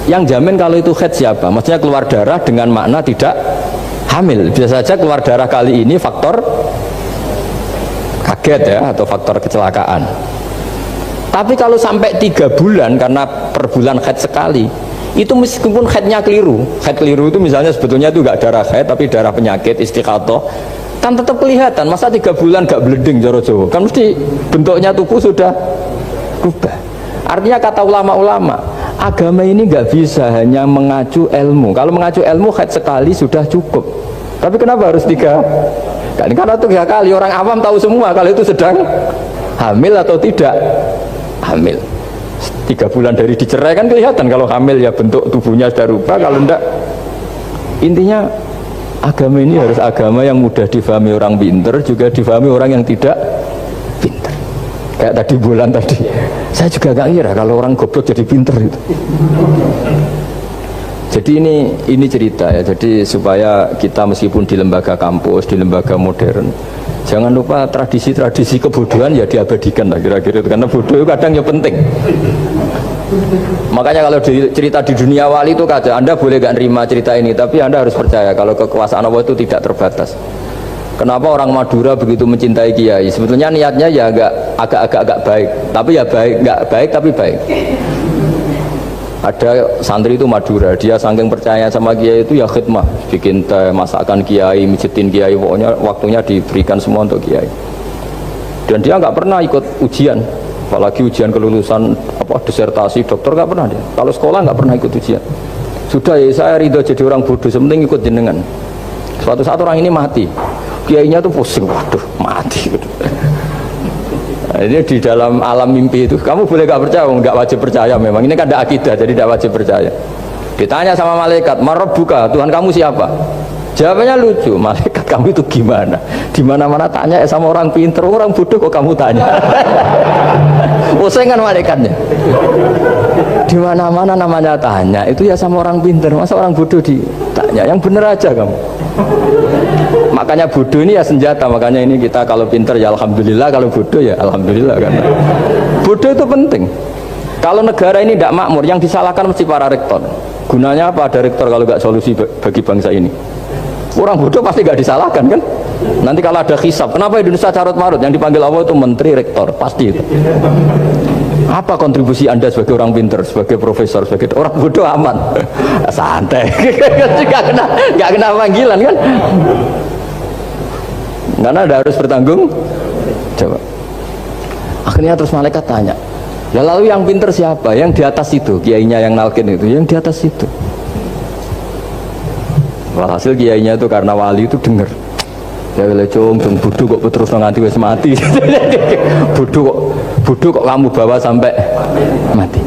yang jamin kalau itu haid siapa? Maksudnya keluar darah dengan makna tidak hamil. Bisa saja keluar darah kali ini faktor kaget ya, atau faktor kecelakaan. Tapi kalau sampai 3 bulan, karena per bulan haid sekali, itu meskipun haidnya keliru, haid keliru itu misalnya sebetulnya itu enggak darah haid tapi darah penyakit istiqatoh, Kan tetap kelihatan, masa 3 bulan gak blending cara Jawa? Kan mesti bentuknya tubuh sudah berubah. Artinya kata ulama-ulama, agama ini gak bisa hanya mengacu ilmu. Kalau mengacu ilmu haid sekali sudah cukup. Tapi kenapa harus 3 kali? Karena itu 3 kali, orang awam tahu semua kalau itu sedang hamil atau tidak hamil. 3 bulan dari dicerai kan kelihatan kalau hamil ya bentuk tubuhnya sudah rubah, kalau enggak. Intinya agama ini harus agama yang mudah difahami orang pinter, juga difahami orang yang tidak pinter. Kayak tadi bulan tadi, saya juga gak kira kalau orang goblok jadi pinter itu. Jadi ini cerita ya. Jadi supaya kita meskipun di lembaga kampus, di lembaga modern, jangan lupa tradisi-tradisi kebodohan ya diabadikan lah kira-kira itu. Karena bodoh itu kadang ya penting. Makanya kalau cerita di dunia wali itu kaca, Anda boleh gak nerima cerita ini, tapi Anda harus percaya kalau kekuasaan Allah itu tidak terbatas. Kenapa orang Madura begitu mencintai kiai? Sebetulnya niatnya ya agak baik, tapi ya baik, nggak baik tapi baik. Ada santri itu Madura, dia saking percaya sama kiai itu ya khidmah, bikin teh, masakan kiai, mijitin kiai, pokoknya waktunya diberikan semua untuk kiai. Dan dia nggak pernah ikut ujian, apalagi ujian kelulusan disertasi dokter nggak pernah dia. Kalau sekolah nggak pernah ikut ujian. Sudah ya saya ridho jadi orang bodoh, sementing ikut jenengan. Suatu saat orang ini mati, kiainya tuh pusing, waduh mati. Nah, ini di dalam alam mimpi itu, kamu boleh gak percaya, nggak wajib percaya memang. Ini kan ada akidah, jadi tidak wajib percaya. Ditanya sama malaikat, Marabbuka, Tuhan kamu siapa? Jawabannya lucu, malaikat kamu itu gimana? Di mana-mana tanya sama orang pinter, orang bodoh kok kamu tanya? Pusing kan malaikatnya. Di mana-mana namanya tanya, itu ya sama orang pinter, masa orang bodoh ditanya? Yang bener aja kamu. Makanya bodoh ini ya senjata, makanya ini kita kalau pinter ya alhamdulillah, kalau bodoh ya alhamdulillah. Karena bodoh itu penting. Kalau negara ini tidak makmur, yang disalahkan mesti para rektor. Gunanya apa ada rektor kalau nggak solusi bagi bangsa ini? Orang bodoh pasti nggak disalahkan kan? Nanti kalau ada hisab, kenapa Indonesia carut marut? Yang dipanggil Allah itu menteri, rektor, pasti itu. Apa kontribusi Anda sebagai orang pinter, sebagai profesor, sebagai orang bodoh aman? Santai, nggak kena panggilan kan? Karena Anda harus bertanggung jawab. Akhirnya terus malaikat tanya, ya lalu yang pinter siapa? Yang di atas itu, kiainya yang nalkin itu, yang di atas itu. Walhasil kiainya itu karena wali itu dengar, ya lecung bodoh kok terus nganti wis mati. bodoh kok kamu bawa sampai mati.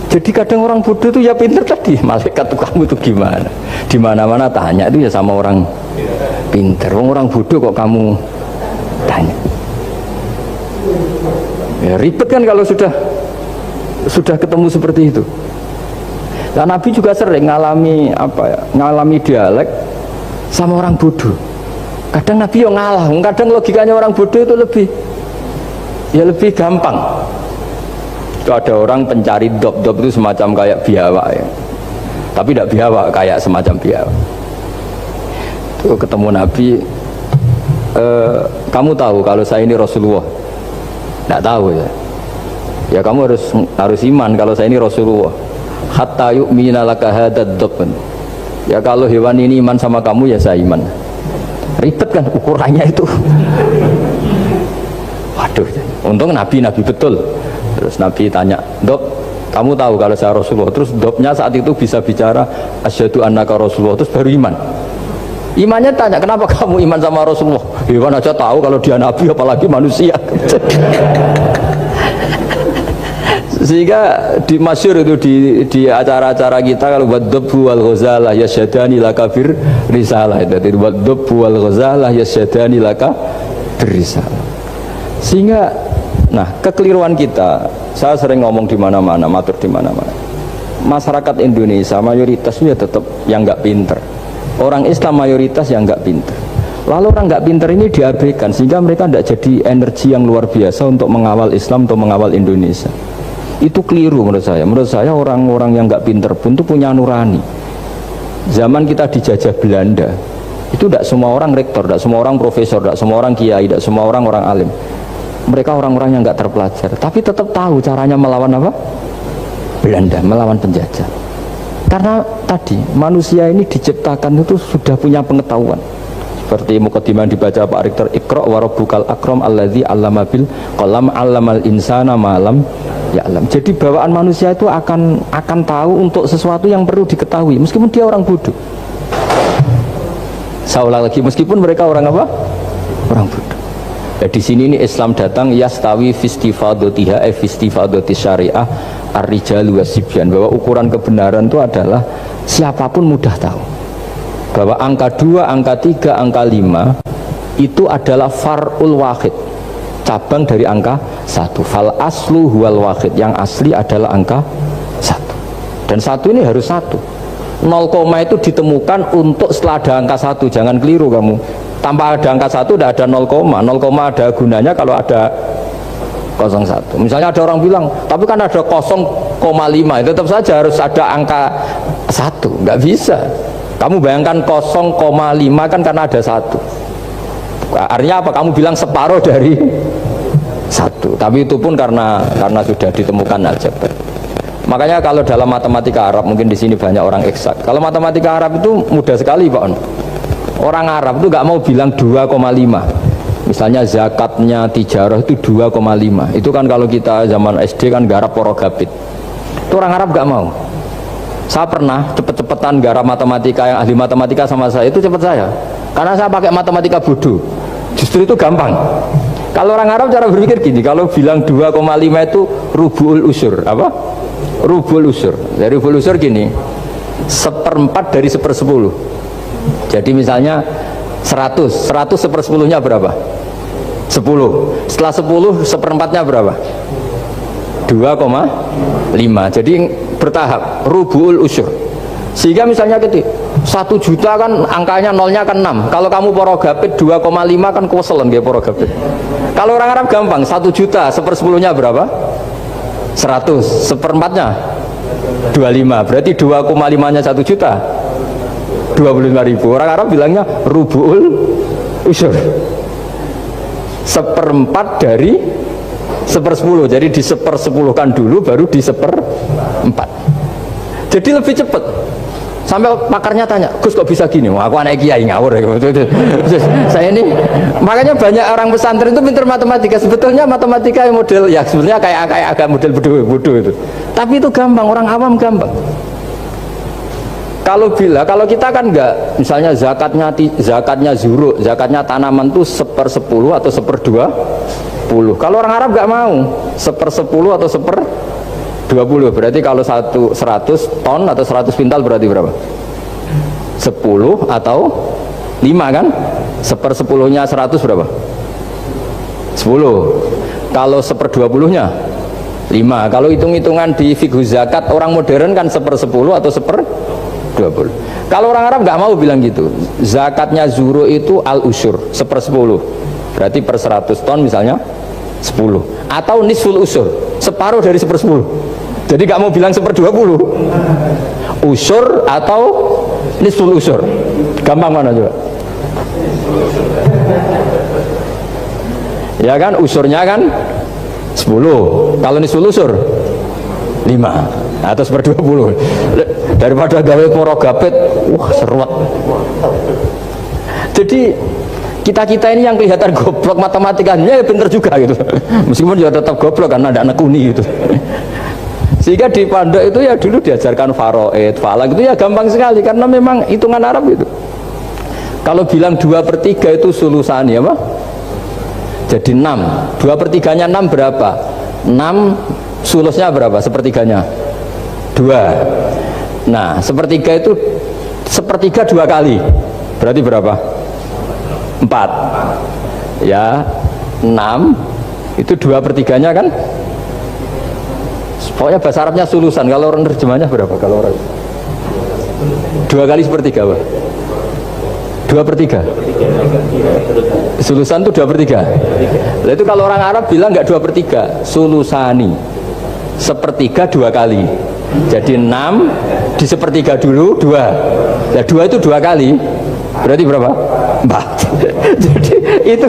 Jadi kadang orang bodoh itu ya pinter tadi, malaikat tuh kamu itu gimana? Di mana-mana tanya itu ya sama orang pinter. Orang bodoh kok kamu tanya? Ya ribet kan kalau sudah ketemu seperti itu. Dan Nabi juga sering ngalami dialek sama orang bodoh. Kadang Nabi yang ngalah, kadang logikanya orang bodoh itu lebih gampang. Itu ada orang pencari dop itu semacam kayak biawak ya. Tapi tidak biawak, kayak semacam biawak. Itu ketemu Nabi, kamu tahu kalau saya ini Rasulullah? Tidak tahu ya. Ya kamu harus iman kalau saya ini Rasulullah. Hatta yu'mina laka hadad dhabban. Ya kalau hewan ini iman sama kamu ya saya iman. Ribet kan ukurannya itu. Waduh, untung Nabi betul. Terus Nabi tanya, Dob, kamu tahu kalau saya Rasulullah? Terus Dobnya saat itu bisa bicara asyhadu annaka Rasulullah, terus baru iman. Imannya tanya, kenapa kamu iman sama Rasulullah? Hewan aja tahu kalau dia Nabi, apalagi manusia. Sehingga di masyhur itu di acara-acara kita kalau wadhabbu wal ghazalah yasyadani laka bir risalah, itu wadhabbu wal ghazalah yasyadani laka bir risalah. Sehingga nah kekeliruan kita, saya sering ngomong di mana-mana, matur di mana-mana. Masyarakat Indonesia mayoritasnya tetap yang nggak pinter. Orang Islam mayoritas yang nggak pinter. Lalu orang nggak pinter ini diabaikan sehingga mereka tidak jadi energi yang luar biasa untuk mengawal Islam atau mengawal Indonesia. Itu keliru menurut saya. Menurut saya orang-orang yang nggak pinter pun itu punya nurani. Zaman kita dijajah Belanda, itu tidak semua orang rektor, tidak semua orang profesor, tidak semua orang kiai, tidak semua orang alim. Mereka orang-orang yang nggak terpelajar, tapi tetap tahu caranya melawan apa? Belanda, melawan penjajah. Karena tadi manusia ini diciptakan itu sudah punya pengetahuan. seperti mukadimah dibaca Pak Rektor, Iqra wa rabbukal akram alladzi 'allama bil qalam 'allamal insana ma lam ya'lam. Jadi bawaan manusia itu akan tahu untuk sesuatu yang perlu diketahui meskipun dia orang bodoh. Saya ulang lagi, meskipun mereka orang apa? Orang bodoh. Ya, di sini ini Islam datang yastawi fistifadatiha fistifadati syariah ar-rijalu wasibyan, bahwa ukuran kebenaran itu adalah siapapun mudah tahu bahwa angka 2, angka 3, angka 5 itu adalah far'ul wahid, cabang dari angka 1. Fal aslu huwal wahid, yang asli adalah angka 1. Dan 1 ini harus 1. 0, itu ditemukan untuk setelah ada angka 1. Jangan keliru kamu. Tanpa ada angka 1 tidak ada 0, 0, ada gunanya kalau ada 01. Misalnya ada orang bilang, tapi kan ada 0,5, tetap saja harus ada angka 1. Nggak bisa. Kamu bayangkan 0,5 kan karena ada 1. Artinya apa? Kamu bilang separuh dari 1. Tapi itu pun karena sudah ditemukan aljabar. Makanya kalau dalam matematika Arab, mungkin di sini banyak orang eksak. Kalau matematika Arab itu mudah sekali, Pak. Orang Arab itu nggak mau bilang 2,5. Misalnya zakatnya tijarah itu 2,5. Itu kan kalau kita zaman SD kan garap porogabit. Itu orang Arab nggak mau. Saya pernah cepet-cepetan garap matematika, yang ahli matematika sama saya itu cepet saya, karena saya pakai matematika bodoh. Justru itu gampang. Kalau orang Arab cara berpikir gini, kalau bilang 2,5 itu rubu'ul usur. Apa? Rubu'ul usur. Dari rubu'ul usur gini, 1/4 dari 1/10. Jadi misalnya 100 1/10-nya berapa? 10. Setelah 10 1/4-nya berapa? 2,5. Jadi bertahap, rubu'ul usur. Sehingga misalnya gitu, 1 juta kan angkanya nolnya kan 6. Kalau kamu porogabit 2,5 kan kuweselen dia porogabit. Kalau orang Arab gampang, 1 juta 1/10-nya berapa? 100. 1/4-nya 25. Berarti 2,5-nya 1 juta 25.000. Orang Arab bilangnya rubu'ul usur. 1/4 dari 1/10. Jadi di 1/10-kan dulu, baru di 1/4. Jadi lebih cepat. Sampai pakarnya tanya, Gus kok bisa gini? Wah, aku anak kiai ngawur ya. Saya ini, makanya banyak orang pesantren itu pintar matematika. Sebetulnya matematika yang model, ya sebenarnya kayak agak model bodoh itu. Tapi itu gampang, orang awam gampang. Kalau kita kan enggak, misalnya zakatnya zuru, zakatnya tanaman itu 1/10 atau 1/20. Kalau orang Arab enggak mau 1/10 atau 1/20. Berarti kalau 100 ton atau 100 pintal berarti berapa? 10 atau 5 kan? 1/10-nya 100 berapa? 10. Kalau 1/20-nya 5. Kalau hitung-hitungan di fikih zakat orang modern kan 1/10 atau 1/20. Kalau orang Arab nggak mau bilang gitu. Zakatnya zuru itu al-usur 1/10. Berarti per 100 ton misalnya 10. Atau nisful usur, separuh dari 1/10. Jadi nggak mau bilang 1/20. Usur atau nisful usur. Gampang mana coba? Ya kan, usurnya kan 10. Kalau nisful usur 5 atau 1/20. Daripada gawe porogabit, wah seruat. Jadi kita ini yang kelihatan goblok matematikanya ya pinter juga gitu. Meskipun juga tetap goblok karena ada anak kuni gitu. Sehingga di pondok itu ya dulu diajarkan faraid, falak itu ya gampang sekali karena memang hitungan Arab itu. Kalau bilang 2/3 itu sulusani apa? Jadi 6. 2/3-nya 6 berapa? 6 sulusnya berapa? Sepertiganya 2. Nah, sepertiga itu sepertiga 2 kali. Berarti berapa? 4. Ya, 6 itu 2/3-nya kan? Pokoknya bahasa Arabnya sulusan. Kalau orang terjemahnya berapa? Kalau orang 2 kali sepertiga apa? 2/3. Sulusan itu 2/3. Nah, itu kalau orang Arab bilang nggak 2/3, sulusani. Sepertiga 2 kali. Jadi 6 di sepertiga dulu 2. Nah 2 itu 2 kali. Berarti berapa? 4. Jadi itu.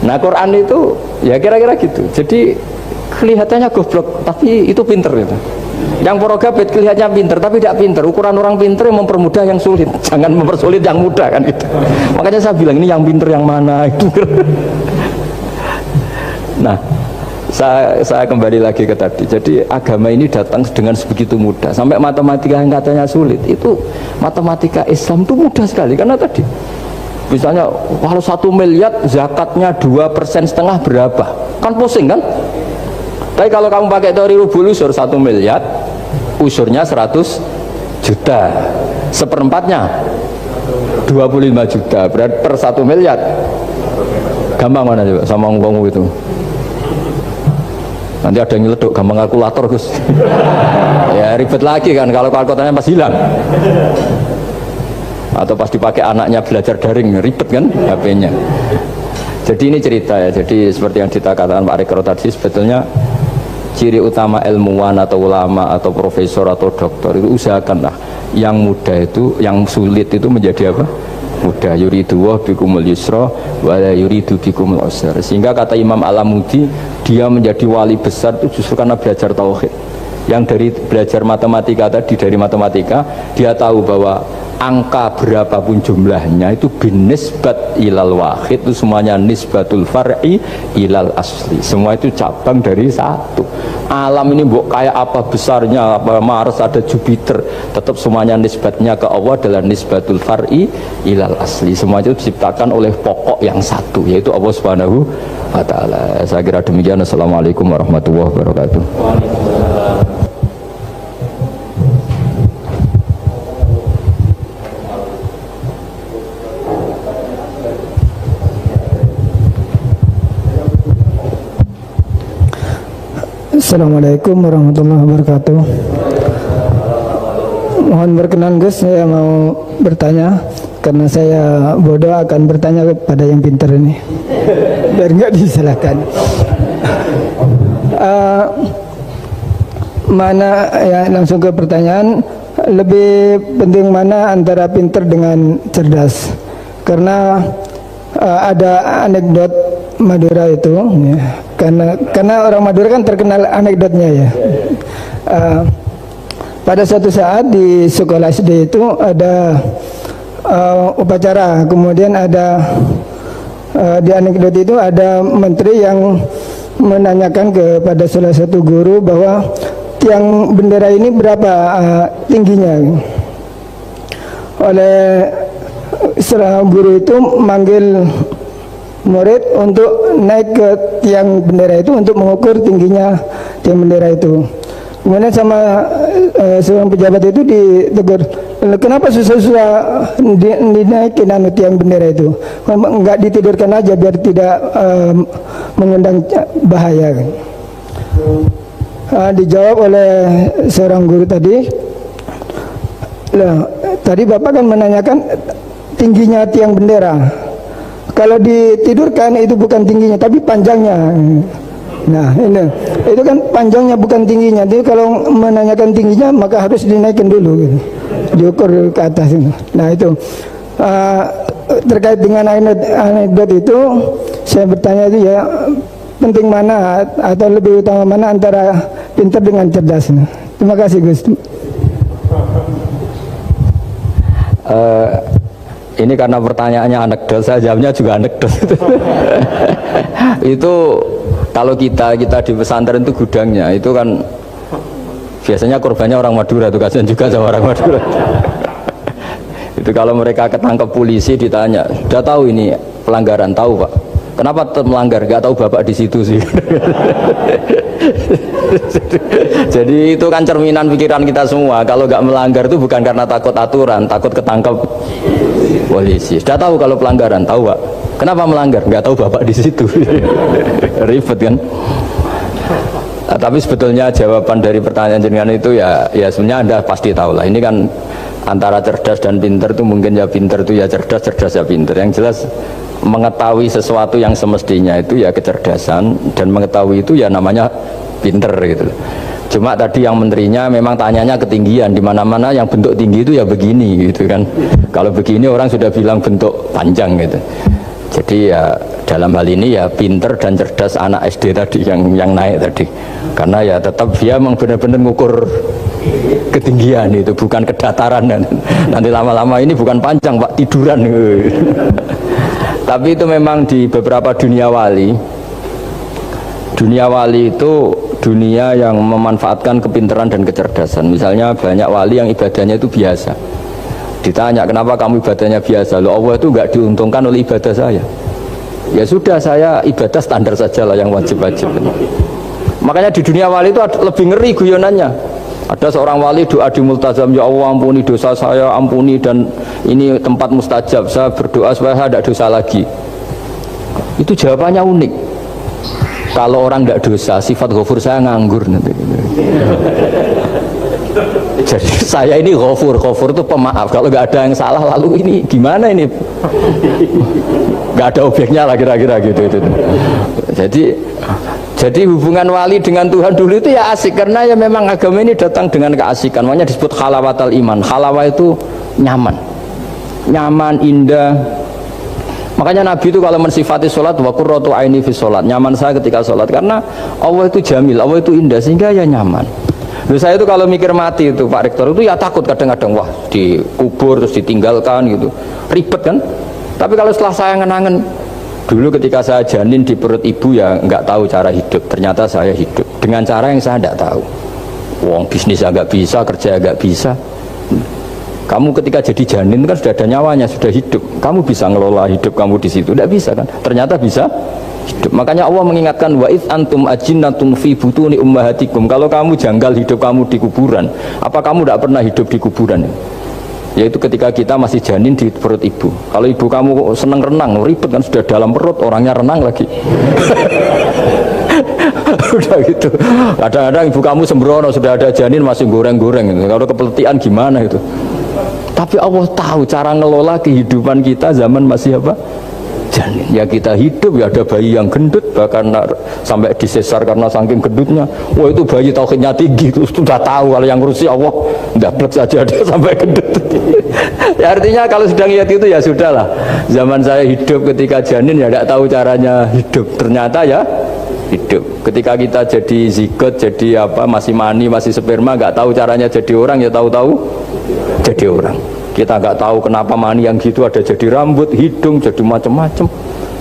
Nah Quran itu ya kira-kira gitu. Jadi kelihatannya goblok, tapi itu pinter itu. Yang porogabit kelihatannya pinter tapi tidak pinter. Ukuran orang pinter yang mempermudah yang sulit, jangan mempersulit yang mudah kan itu. Makanya saya bilang ini yang pinter yang mana itu. Nah, saya kembali lagi ke tadi. Jadi agama ini datang dengan sebegitu mudah. Sampai matematika yang katanya sulit, itu matematika Islam itu mudah sekali. Karena tadi, misalnya kalau 1 miliar zakatnya 2,5% berapa? Kan pusing kan? Tapi kalau kamu pakai teori rubul usur 1 miliar, usurnya 100 juta. Seperempatnya 25 juta. Berarti per 1 miliar. Gampang mana coba sama ngomong itu? Nanti ada yang nyeleduk gampang kalkulator Gus. Ya ribet lagi kan kalau kalkulatornya pas hilang. Atau pas dipakai anaknya belajar daring ribet kan HP-nya. Jadi ini cerita ya. Jadi seperti yang katakan Pak Rekro tadi, sebetulnya ciri utama ilmuwan atau ulama atau profesor atau dokter itu usahakanlah yang mudah itu, yang sulit itu menjadi apa? Mudah. Yuridu wa bikumul yusra wa la yuridu bikumul usra. Sehingga kata Imam Alamudi, dia menjadi wali besar itu justru karena belajar tauhid. Yang dari belajar matematika tadi, dari matematika dia tahu bahwa angka berapapun jumlahnya itu binisbat ilal wahid, itu semuanya nisbatul far'i ilal asli, semua itu cabang dari satu. Alam ini kayak apa besarnya, apa Mars, ada Jupiter, tetap semuanya nisbatnya ke Allah adalah nisbatul far'i ilal asli. Semua itu diciptakan oleh pokok yang satu, yaitu Allah Subhanahu wa ta'ala. Saya kira demikian. Assalamualaikum warahmatullahi wabarakatuh. Assalamualaikum warahmatullahi wabarakatuh. Mohon berkenan Gus, saya mau bertanya karena saya bodoh akan bertanya kepada yang pintar ini biar nggak disalahkan. Mana ya, langsung ke pertanyaan, lebih penting mana antara pintar dengan cerdas? Karena ada anekdot Madura itu ya, karena orang Madura kan terkenal anekdotnya ya. Pada suatu saat di sekolah SD itu ada upacara, kemudian ada di anekdot itu ada menteri yang menanyakan kepada salah satu guru bahwa tiang bendera ini berapa tingginya. Oleh seorang guru itu manggil murid untuk naik ke tiang bendera itu untuk mengukur tingginya tiang bendera itu. Kemudian sama seorang pejabat itu ditegur, kenapa susah-susah dinaikin tiang bendera itu? Enggak ditidurkan aja biar tidak mengundang bahaya. Dijawab oleh seorang guru tadi, tadi Bapak kan menanyakan tingginya tiang bendera. Kalau ditidurkan itu bukan tingginya tapi panjangnya. Nah ini, itu kan panjangnya bukan tingginya. Jadi kalau menanyakan tingginya maka harus dinaikkan dulu gitu. Diukur ke atas itu. Nah itu terkait dengan anekdot itu saya bertanya itu ya, penting mana atau lebih utama mana antara pintar dengan cerdas. Terima kasih Gus. Ini karena pertanyaannya anekdot, saya jawabnya juga anekdot. Itu kalau kita di pesantren itu gudangnya itu kan biasanya korbannya orang Madura, tuh kasihan juga sama orang Madura. Itu kalau mereka ketangkep polisi ditanya, sudah tahu ini pelanggaran? Tahu Pak. Kenapa tetap melanggar? Gak tahu Bapak di situ sih. Jadi itu kan cerminan pikiran kita semua. Kalau gak melanggar itu bukan karena takut aturan, takut ketangkep polisi. Sudah tahu kalau pelanggaran? Tahu Pak. Kenapa melanggar? Gak tahu Bapak di situ. Ribet kan? Nah, tapi sebetulnya jawaban dari pertanyaan jenengan itu ya sebenarnya Anda pasti tahu lah. Ini kan antara cerdas dan pinter itu mungkin ya pinter itu ya cerdas, cerdas ya pinter. Yang jelas mengetahui sesuatu yang semestinya itu ya kecerdasan, dan mengetahui itu ya namanya pinter gitu. Cuma tadi yang menterinya memang tanyanya ketinggian, di mana-mana yang bentuk tinggi itu ya begini gitu kan. Kalau begini orang sudah bilang bentuk panjang gitu. Jadi ya dalam hal ini ya pinter dan cerdas anak SD tadi yang naik tadi, karena ya tetap dia memang benar-benar ngukur ketinggian itu, bukan kedataran. Nanti lama-lama ini bukan panjang Pak, tiduran. Tapi itu memang di beberapa dunia wali itu dunia yang memanfaatkan kepintaran dan kecerdasan. Misalnya banyak wali yang ibadahnya itu biasa. Ditanya kenapa kamu ibadahnya biasa? Loh, Allah itu nggak diuntungkan oleh ibadah saya. Ya sudah, saya ibadah standar saja lah yang wajib-wajib. Makanya di dunia wali itu lebih ngeri guyonannya. Ada seorang wali doa di multazam, ya Allah ampuni dosa saya, ampuni, dan ini tempat mustajab, saya berdoa supaya saya tidak dosa lagi. Itu jawabannya unik. Kalau orang tidak dosa, sifat ghafur saya nganggur nanti. Jadi saya ini ghafur itu pemaaf. Kalau nggak ada yang salah, lalu ini gimana ini? Nggak ada objeknya lah kira-kira gitu. Jadi hubungan wali dengan Tuhan dulu itu ya asik, karena ya memang agama ini datang dengan keasikan. Makanya disebut halawatal iman. Halawah itu nyaman, indah. Makanya Nabi itu kalau mensifati sholat, wa qurratu aini fi sholat, nyaman saya ketika sholat, karena Allah itu jamil, Allah itu indah, sehingga ya nyaman. Lalu saya itu kalau mikir mati itu Pak Rektor itu ya takut kadang-kadang, wah dikubur terus ditinggalkan gitu, ribet kan. Tapi kalau setelah saya ngenangen dulu ketika saya janin di perut ibu, ya nggak tahu cara hidup, ternyata saya hidup dengan cara yang saya nggak tahu. Wong bisnis agak bisa, kerja agak bisa. Kamu ketika jadi janin kan sudah ada nyawanya, sudah hidup. Kamu bisa ngelola hidup kamu di situ? Tidak bisa kan? Ternyata bisa hidup. Makanya Allah mengingatkan, wa id antum ajinnatun fi butuni ummahatikum. Kalau kamu janggal hidup kamu di kuburan, apa kamu tidak pernah hidup di kuburan? Yaitu ketika kita masih janin di perut ibu. Kalau ibu kamu senang renang, ribet kan, sudah dalam perut, orangnya renang lagi. Udah gitu. Kadang-kadang ibu kamu sembrono, sudah ada janin masih goreng-goreng. Kalau kepeletihan gimana itu? Tapi Allah tahu cara ngelola kehidupan kita zaman masih apa? Janin. Ya kita hidup, ya ada bayi yang gendut, bahkan sampai disesar karena saking gendutnya. Wah itu bayi tauhidnya tinggi, terus sudah tahu kalau yang ngurusi Allah, ndablek saja dia sampai gendut. Ya artinya kalau sedang lihat itu ya sudahlah. Zaman saya hidup ketika janin ya tidak tahu caranya hidup, ternyata ya hidup. Ketika kita jadi zigot, jadi apa, masih mani, masih sperma, nggak tahu caranya jadi orang, ya tahu-tahu jadi orang. Kita nggak tahu kenapa mani yang gitu ada jadi rambut, hidung, jadi macam-macam.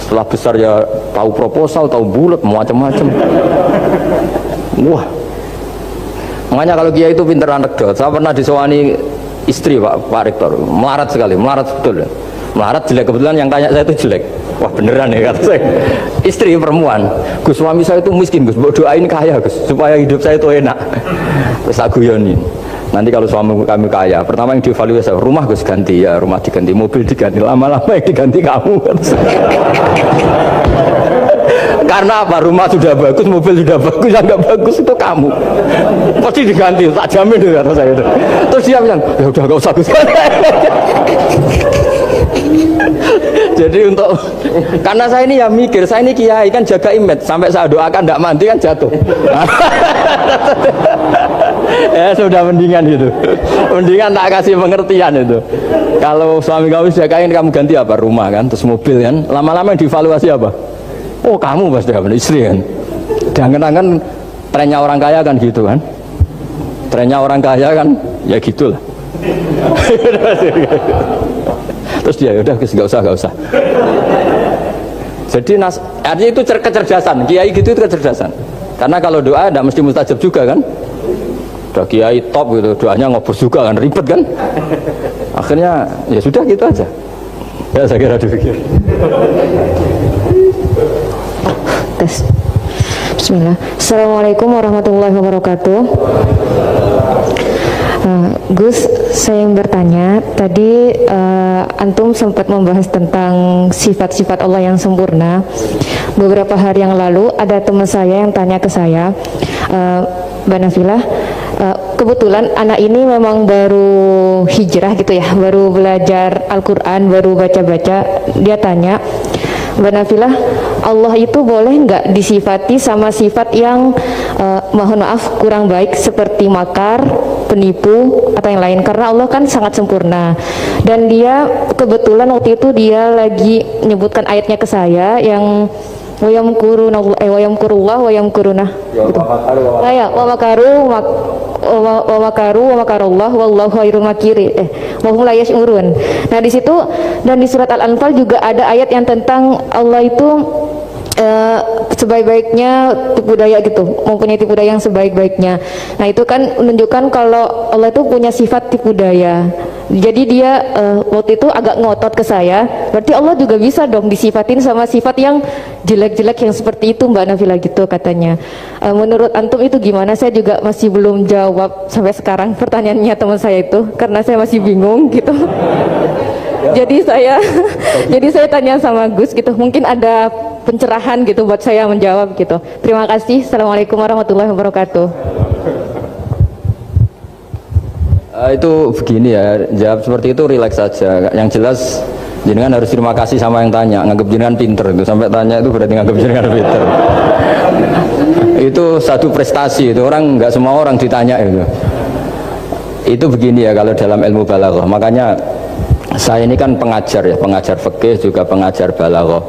Setelah besar ya tahu proposal, tahu bulat, macam-macam. Wah. Makanya kalau Kiai itu pinter anekdot. Saya pernah disewani istri Pak Rektor, melarat sekali, melarat betul. Melarat jelek, kebetulan yang tanya saya itu jelek. Wah beneran ya kata saya. Istri perempuan, Gus suami saya itu miskin Gus, doain kaya Gus, supaya hidup saya itu enak. Terus aku yoni. Nanti kalau suami kami kaya, pertama yang dievaluasi, rumah Gus ganti, ya rumah diganti, mobil diganti, lama-lama yang diganti kamu. Karena apa? Rumah sudah bagus, mobil sudah bagus, yang nggak bagus itu kamu. Pasti diganti, tak jamin itu kata saya itu. Terus dia bilang, ya udah nggak usah Gus. Jadi untuk, karena saya ini ya mikir, saya ini kiai kan jaga image, sampai saya doakan tidak mandi kan jatuh. Ya sudah mendingan gitu, mendingan tak kasih pengertian itu. Kalau suami kamu jagain, kamu ganti apa? Rumah kan, terus mobil kan, lama-lama yang dievaluasi apa? Oh kamu pasti apa? Istri kan. Jangan-jangan trennya orang kaya kan gitu kan, trennya orang kaya kan, ya gitulah. Terus dia udah nggak usah. Jadi artinya itu kecerdasan, kiai gitu itu kecerdasan. Karena kalau doa tidak mesti mustajab juga kan. Udah kiai top gitu, doanya ngobos juga kan, ribet kan. Akhirnya ya sudah gitu aja. Ya saya kira dipikir. Tes. Bismillah. Assalamualaikum warahmatullahi wabarakatuh. Gus, saya yang bertanya, tadi Antum sempat membahas tentang sifat-sifat Allah yang sempurna. Beberapa hari yang lalu ada teman saya yang tanya ke saya, Mbak Nafilah, kebetulan anak ini memang baru hijrah gitu ya, baru belajar Al-Quran, baru baca-baca. Dia tanya, Mbak Nafilah, Allah itu boleh nggak disifati sama sifat yang mohon maaf kurang baik seperti makar, penipu atau yang lain, karena Allah kan sangat sempurna. Dan dia kebetulan waktu itu dia lagi menyebutkan ayatnya ke saya yang wayamkurullah wayamkuruna gitu. Wa makarullah wallahu khairul makirin wa hum la yash'urun. Nah di situ dan di surat Al-Anfal juga ada ayat yang tentang Allah itu sebaik-baiknya tipu daya gitu, mempunyai tipu daya yang sebaik-baiknya. Nah itu kan menunjukkan kalau Allah itu punya sifat tipu daya. Jadi dia waktu itu agak ngotot ke saya, berarti Allah juga bisa dong disifatin sama sifat yang jelek-jelek yang seperti itu Mbak Nafila gitu katanya. Menurut antum itu gimana? Saya juga masih belum jawab sampai sekarang pertanyaannya teman saya itu, karena saya masih bingung gitu. Jadi saya tanya sama Gus gitu, mungkin ada pencerahan gitu buat saya menjawab gitu. Terima kasih. Assalamualaikum warahmatullahi wabarakatuh. Itu begini ya, jawab seperti itu rileks saja. Yang jelas jenengan harus terima kasih sama yang tanya, nganggap jenengan pinter itu. Sampai tanya itu berarti nganggap jenengan pinter. Itu satu prestasi, itu orang nggak semua orang ditanya itu. Itu begini ya kalau dalam ilmu balaghah. Makanya saya ini kan pengajar ya, pengajar fikih juga pengajar balaghah,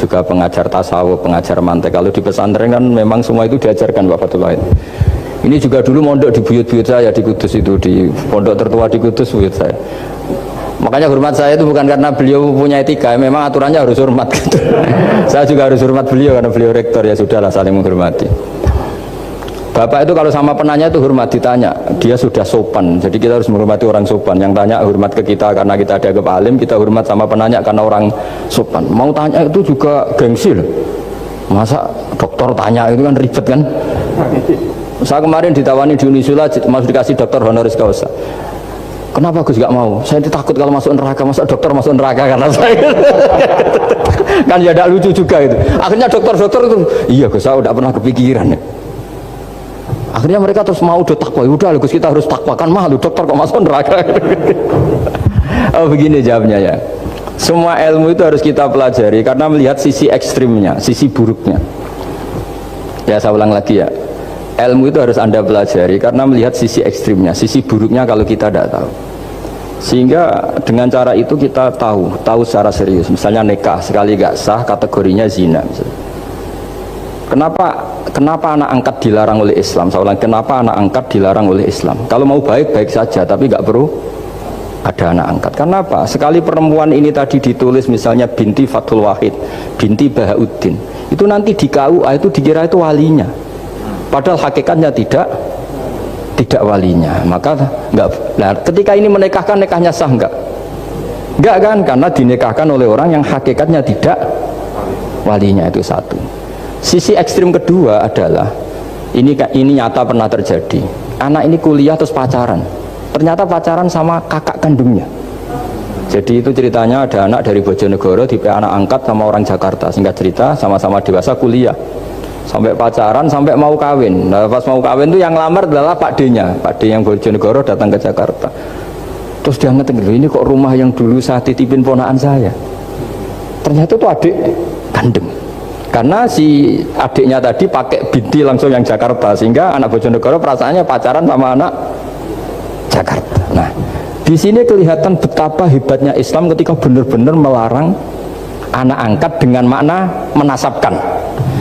juga pengajar tasawuf, pengajar mantek. Kalau di pesantren kan memang semua itu diajarkan Pak Fatullah. Ini juga dulu mondok di buyut-buyut saya di Kudus itu, di pondok tertua di Kudus buyut saya. Makanya hormat saya itu bukan karena beliau punya etika, memang aturannya harus hormat gitu. Saya juga harus hormat beliau karena beliau rektor, ya sudahlah saling menghormati. Bapak itu kalau sama penanya itu hormat, ditanya dia sudah sopan, jadi kita harus menghormati orang sopan. Yang tanya hormat ke kita karena kita dianggap alim, kita hormat sama penanya karena orang sopan. Mau tanya itu juga gengsi loh. Masa dokter tanya itu kan ribet kan. Saya kemarin ditawani di Unisula masuk dikasih dokter honoris causa. Kenapa Gus gak mau? Saya takut kalau masuk neraka, masa dokter masuk neraka karena saya. Kan ya tidak lucu juga itu. Akhirnya dokter-dokter itu, iya Gus saya udah pernah kepikiran ya. Akhirnya mereka terus mau udah takwa, udah Gus kita harus takwa, kan malu dokter kok masuk neraka. Oh begini jawabnya ya. Semua ilmu itu harus kita pelajari karena melihat sisi ekstrimnya, sisi buruknya. Ya saya ulang lagi ya. Ilmu itu harus Anda pelajari karena melihat sisi ekstrimnya, sisi buruknya kalau kita tidak tahu. Sehingga dengan cara itu kita tahu secara serius. Misalnya nikah sekali gak sah kategorinya zina misalnya. Kenapa anak angkat dilarang oleh Islam? Saya ulang, kenapa anak angkat dilarang oleh Islam? Kalau mau baik-baik saja, tapi nggak perlu ada anak angkat. Kenapa? Sekali perempuan ini tadi ditulis misalnya binti Fathul Wahid, binti Bahauddin, itu nanti di KUA itu dikira itu walinya. Padahal hakikatnya tidak walinya. Maka enggak. Nah, ketika ini menikahkan, nikahnya sah enggak? Enggak kan? Karena dinikahkan oleh orang yang hakikatnya tidak walinya, itu satu. Sisi ekstrim kedua adalah ini nyata pernah terjadi. Anak ini kuliah terus pacaran. Ternyata pacaran sama kakak kandungnya. Jadi itu ceritanya ada anak dari Bojonegoro tipe anak angkat sama orang Jakarta. Singkat cerita sama-sama dewasa kuliah. Sampai pacaran, sampai mau kawin. Nah, pas mau kawin itu yang lamar adalah Pak D-nya. Pak D yang Bojonegoro datang ke Jakarta. Terus dia ngerti, ini kok rumah yang dulu saya titipin ponakan saya. Ternyata itu adik kandung. Karena si adiknya tadi pakai binti langsung yang Jakarta, sehingga anak Bojonegoro perasaannya pacaran sama anak Jakarta. Nah, di sini kelihatan betapa hebatnya Islam ketika benar-benar melarang anak angkat dengan makna menasabkan.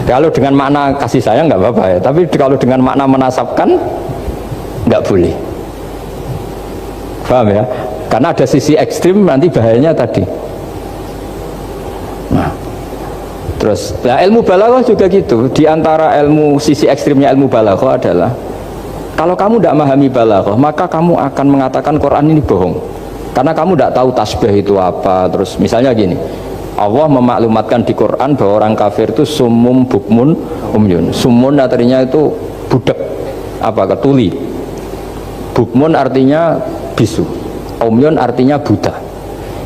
Kalau dengan makna kasih sayang nggak apa-apa ya, tapi kalau dengan makna menasabkan nggak boleh. Paham ya? Karena ada sisi ekstrim nanti bahayanya tadi. Nah, terus nah ilmu balaghah juga gitu. Di antara ilmu sisi ekstrimnya ilmu balaghah adalah kalau kamu tidak memahami balaghah, maka kamu akan mengatakan Quran ini bohong. Karena kamu tidak tahu tasbih itu apa. Terus misalnya gini, Allah memaklumatkan di Quran bahwa orang kafir itu sumum bukmun umyun. Sumun artinya itu budak, apa ketuli. Bukmun artinya bisu. Umyun artinya buta.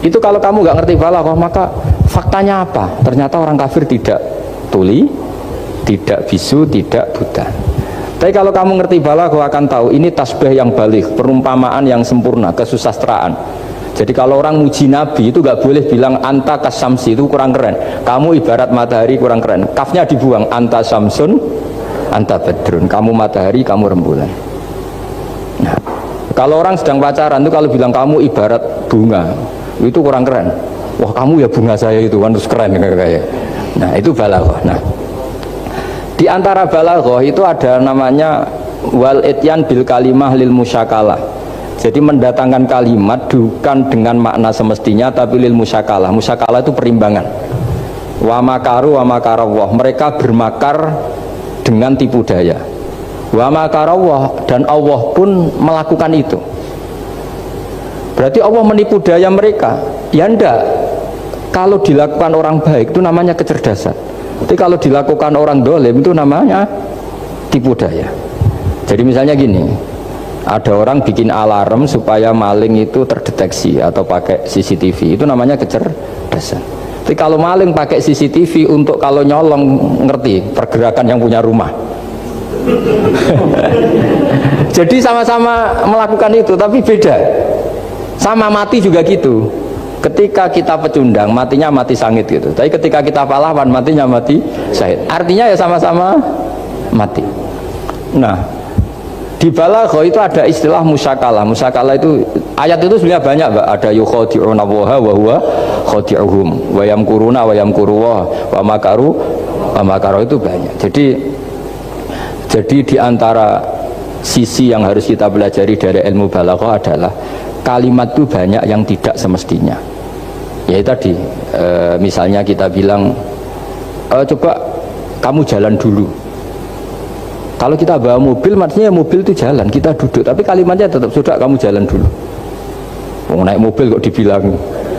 Itu kalau kamu nggak ngerti balaghah, maka faktanya apa? Ternyata orang kafir tidak tuli, tidak bisu, tidak buta. Tapi kalau kamu ngerti balaghah akan tahu ini tasbih yang baligh, perumpamaan yang sempurna, kesusastraan. Jadi kalau orang muji Nabi itu gak boleh bilang anta kasamsi, itu kurang keren. Kamu ibarat matahari, kurang keren. Kafnya dibuang, anta samsun, anta badrun. Kamu matahari, kamu rembulan. Nah, Kalau orang sedang pacaran itu kalau bilang kamu ibarat bunga, itu kurang keren. Wah kamu ya bunga saya itu kan, terus keren kayak. Nah itu balaghah. Nah di antara balaghah itu ada namanya wal ityan bil kalimah lil musyakalah. Jadi mendatangkan kalimat bukan dengan makna semestinya tapi lil musyakalah. Musyakalah itu perimbangan. Wa makaru wa makarawah, mereka bermakar dengan tipu daya. Wa makarawah, dan Allah pun melakukan itu. Berarti Allah menipu daya mereka? Ya enggak. Kalau dilakukan orang baik itu namanya kecerdasan. Tapi kalau dilakukan orang dolim itu namanya tipu daya. Jadi misalnya gini, ada orang bikin alarm supaya maling itu terdeteksi atau pakai CCTV, itu namanya kecerdasan. Tapi kalau maling pakai CCTV untuk kalau nyolong, ngerti pergerakan yang punya rumah. Jadi sama-sama melakukan itu tapi beda. Sama mati juga gitu. Ketika kita pecundang matinya mati sangit gitu, tapi ketika kita pahlawan matinya mati syahid. Artinya ya sama-sama mati. Nah di balaghah itu ada istilah musyakalah. Musyakalah itu ayat itu sebenarnya banyak, Mbak. Ada yukhadi'una wa huwa khadi'uhum wa yamkuruna wa yamkuru wa makaru itu banyak. Jadi di antara sisi yang harus kita pelajari dari ilmu balaghah adalah kalimat itu banyak yang tidak semestinya. Ya tadi misalnya kita bilang coba kamu jalan dulu. Kalau kita bawa mobil, maksudnya mobil itu jalan, kita duduk, tapi kalimatnya tetap sudah kamu jalan dulu. Mau naik mobil kok dibilang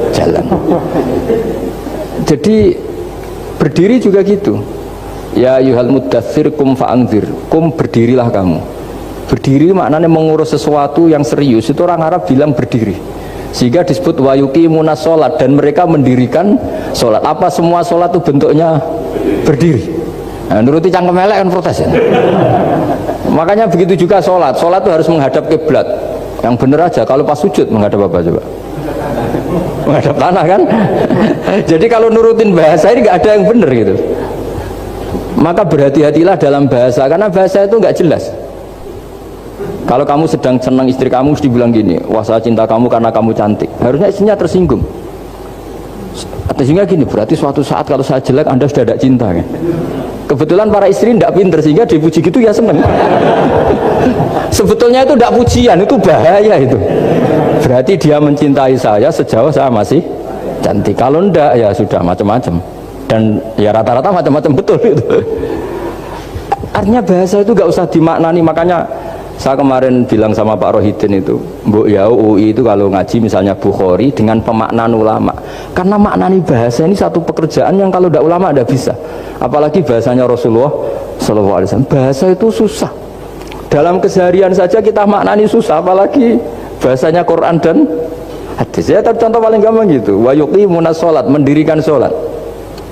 jalan. Jadi berdiri juga gitu. Ya yuhal muddathir kum fa'anzir, kum berdirilah kamu. Berdiri maknanya mengurus sesuatu yang serius, itu orang Arab bilang berdiri. Sehingga disebut wayuqimuna sholat, dan mereka mendirikan sholat. Apa semua sholat itu bentuknya berdiri? Nah, nuruti cangkem elek kan protes ya. Makanya begitu juga sholat itu harus menghadap kiblat. Yang bener aja, kalau pas sujud menghadap apa coba? Menghadap tanah kan? Jadi kalau nurutin bahasa ini nggak ada yang bener gitu. Maka berhati-hatilah dalam bahasa, karena bahasa itu nggak jelas. Kalau kamu sedang senang istri kamu, mesti bilang gini, wah saya cinta kamu karena kamu cantik. Harusnya istrinya tersinggung. Sehingga gini, berarti suatu saat kalau saya jelek Anda sudah tidak cinta kan? Kebetulan para istri tidak pinter sehingga dipuji gitu ya seneng. Sebetulnya itu tidak pujian, itu bahaya itu. Berarti dia mencintai saya sejauh saya masih cantik. Kalau enggak ya sudah macam-macam. Dan ya rata-rata macam-macam betul itu. Artinya bahasa itu gak usah dimaknani. Makanya saya kemarin bilang sama Pak Rohidin itu, Mbok ya UI itu kalau ngaji misalnya Bukhari dengan pemaknaan ulama, karena maknani bahasa ini satu pekerjaan yang kalau tidak ulama tidak bisa. Apalagi bahasanya Rasulullah SAW. Bahasa itu susah. Dalam keseharian saja kita maknani susah, apalagi bahasanya Quran dan hadis. Ya contoh paling gampang gitu. Wa yuqimuna sholat, mendirikan sholat.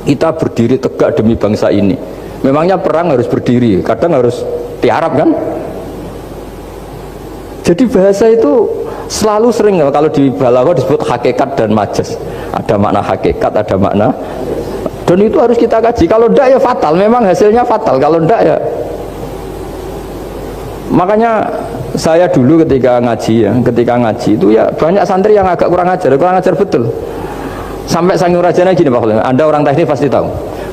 Kita berdiri tegak demi bangsa ini. Memangnya perang harus berdiri, kadang harus tiarap kan? Jadi bahasa itu selalu sering, kalau di balaghah disebut hakikat dan majas. Ada makna hakikat, ada makna, dan itu harus kita kaji. Kalau enggak ya fatal, memang hasilnya fatal. Kalau enggak ya, makanya saya dulu ketika ngaji itu ya banyak santri yang agak kurang ajar betul. Sampai Sang Rajana gini Pak Khulil, Anda orang teknik pasti tahu,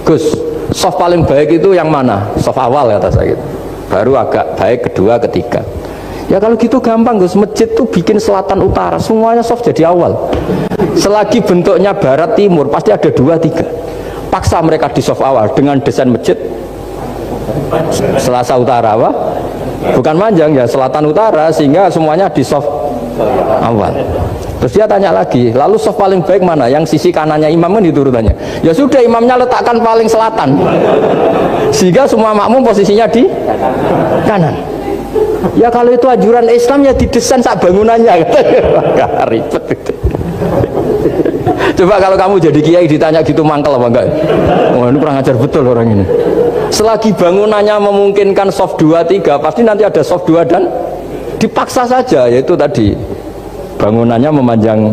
Gus, soft paling baik itu yang mana? Soft awal kata saya gitu. Baru agak baik kedua, ketiga. Ya kalau gitu gampang Gus, masjid tuh bikin selatan utara, semuanya soft jadi awal. Selagi bentuknya barat timur pasti ada dua tiga. Paksa mereka di soft awal dengan desain masjid selasa utara, apa? Bukan manjang ya, selatan utara, sehingga semuanya di soft awal. Terus dia tanya lagi, lalu soft paling baik mana? Yang sisi kanannya imam kan diturutannya. Ya sudah, imamnya letakkan paling selatan, sehingga semua makmum posisinya di kanan. Ya kalau itu anjuran Islam ya didesain sak bangunannya. Ribet itu. Coba kalau kamu jadi kiai ditanya gitu mangkel apa enggak? Wah ini kurang ajar betul orang ini. Selagi bangunannya memungkinkan soft 2, 3, pasti nanti ada soft 2 dan dipaksa saja, yaitu tadi bangunannya memanjang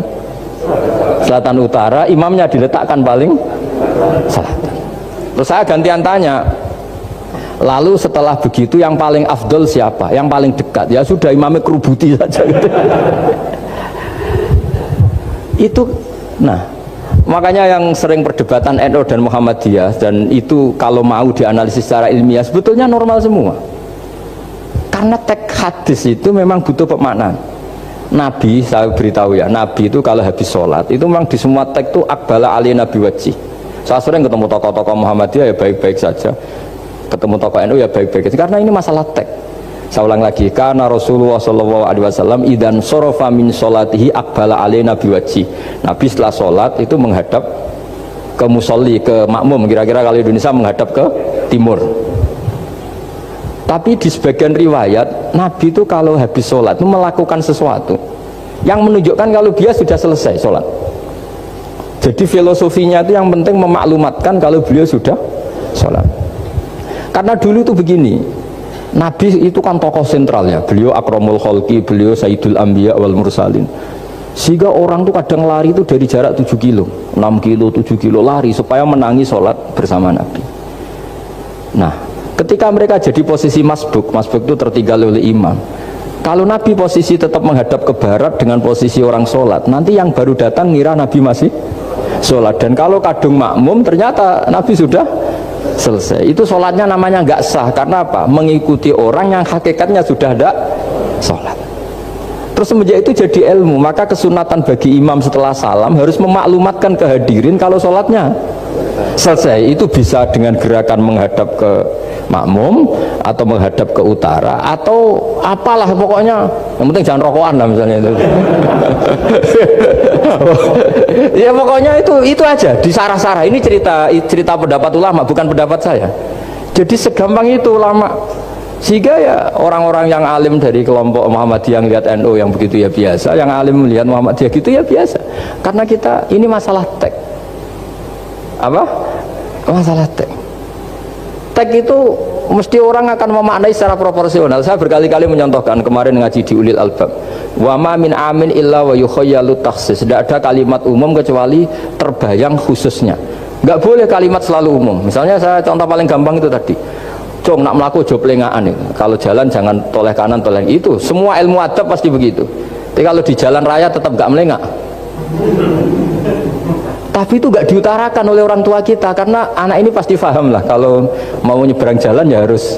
selatan utara, imamnya diletakkan paling selatan. Terus saya gantian tanya, Lalu setelah begitu yang paling afdol siapa? Yang paling dekat? Ya sudah imamnya kerubuti saja gitu. Itu, nah makanya yang sering perdebatan NU dan Muhammadiyah, dan itu kalau mau dianalisis secara ilmiah sebetulnya normal semua. Karena teks hadis itu memang butuh pemaknaan. Nabi, saya beritahu ya, Nabi itu kalau habis sholat itu memang di semua teks itu akbala ali nabi wajih. Saya sering ketemu tokoh-tokoh Muhammadiyah ya baik-baik saja, ketemu tokoh NU ya baik-baik saja, karena ini masalah teks. Saya ulang lagi, karena Rasulullah SAW idan sorofa min sholatihi akbala ali nabi wajih. Nabi setelah sholat itu menghadap ke musolli, ke makmum, kira-kira kalau Indonesia menghadap ke timur. Tapi di sebagian riwayat Nabi itu kalau habis sholat itu melakukan sesuatu yang menunjukkan kalau dia sudah selesai sholat. Jadi filosofinya itu yang penting memaklumatkan kalau beliau sudah sholat. Karena dulu itu begini, Nabi itu kan tokoh sentral ya, beliau akramul khalqi, beliau sayyidul anbiya wal mursalin. Sehingga orang tuh kadang lari itu dari jarak 7 kilo, 6 kilo, 7 kilo lari supaya menangi sholat bersama Nabi. Nah, ketika mereka jadi posisi masbuk itu tertinggal oleh imam. Kalau Nabi posisi tetap menghadap ke barat dengan posisi orang sholat, nanti yang baru datang ngira Nabi masih sholat. Dan kalau kadung makmum ternyata Nabi sudah selesai. Itu sholatnya namanya nggak sah. Karena apa? Mengikuti orang yang hakikatnya sudah tidak sholat. Terus semenjak itu jadi ilmu, maka kesunatan bagi imam setelah salam harus memaklumatkan ke hadirin kalau sholatnya selesai. Itu bisa dengan gerakan menghadap ke makmum atau menghadap ke utara atau apalah pokoknya, yang penting jangan rokokan lah misalnya itu. Ya pokoknya itu aja disarah-sarah. Ini cerita pendapat ulama, bukan pendapat saya. Jadi segampang itu ulama. Sehingga ya orang-orang yang alim dari kelompok Muhammadiyah yang lihat NU yang begitu ya biasa, yang alim melihat Muhammadiyah gitu ya biasa. Karena kita ini masalah teks. Apa? Masalah teks. Teks itu mesti orang akan memaknai secara proporsional. Saya berkali-kali menyontohkan kemarin ngaji di Ulil Albab. Wa ma min amin illa wa yukhayyalu takhsis. Tidak ada kalimat umum kecuali terbayang khususnya. Enggak boleh kalimat selalu umum. Misalnya saya contoh paling gampang itu tadi. Cung nak melaku jo pelengaan itu. Kalau jalan jangan toleh kanan toleh itu. Semua ilmu adab pasti begitu. Tapi kalau di jalan raya tetap enggak melengak. Tapi itu enggak diutarakan oleh orang tua kita karena anak ini pasti paham lah kalau mau nyebrang jalan ya harus.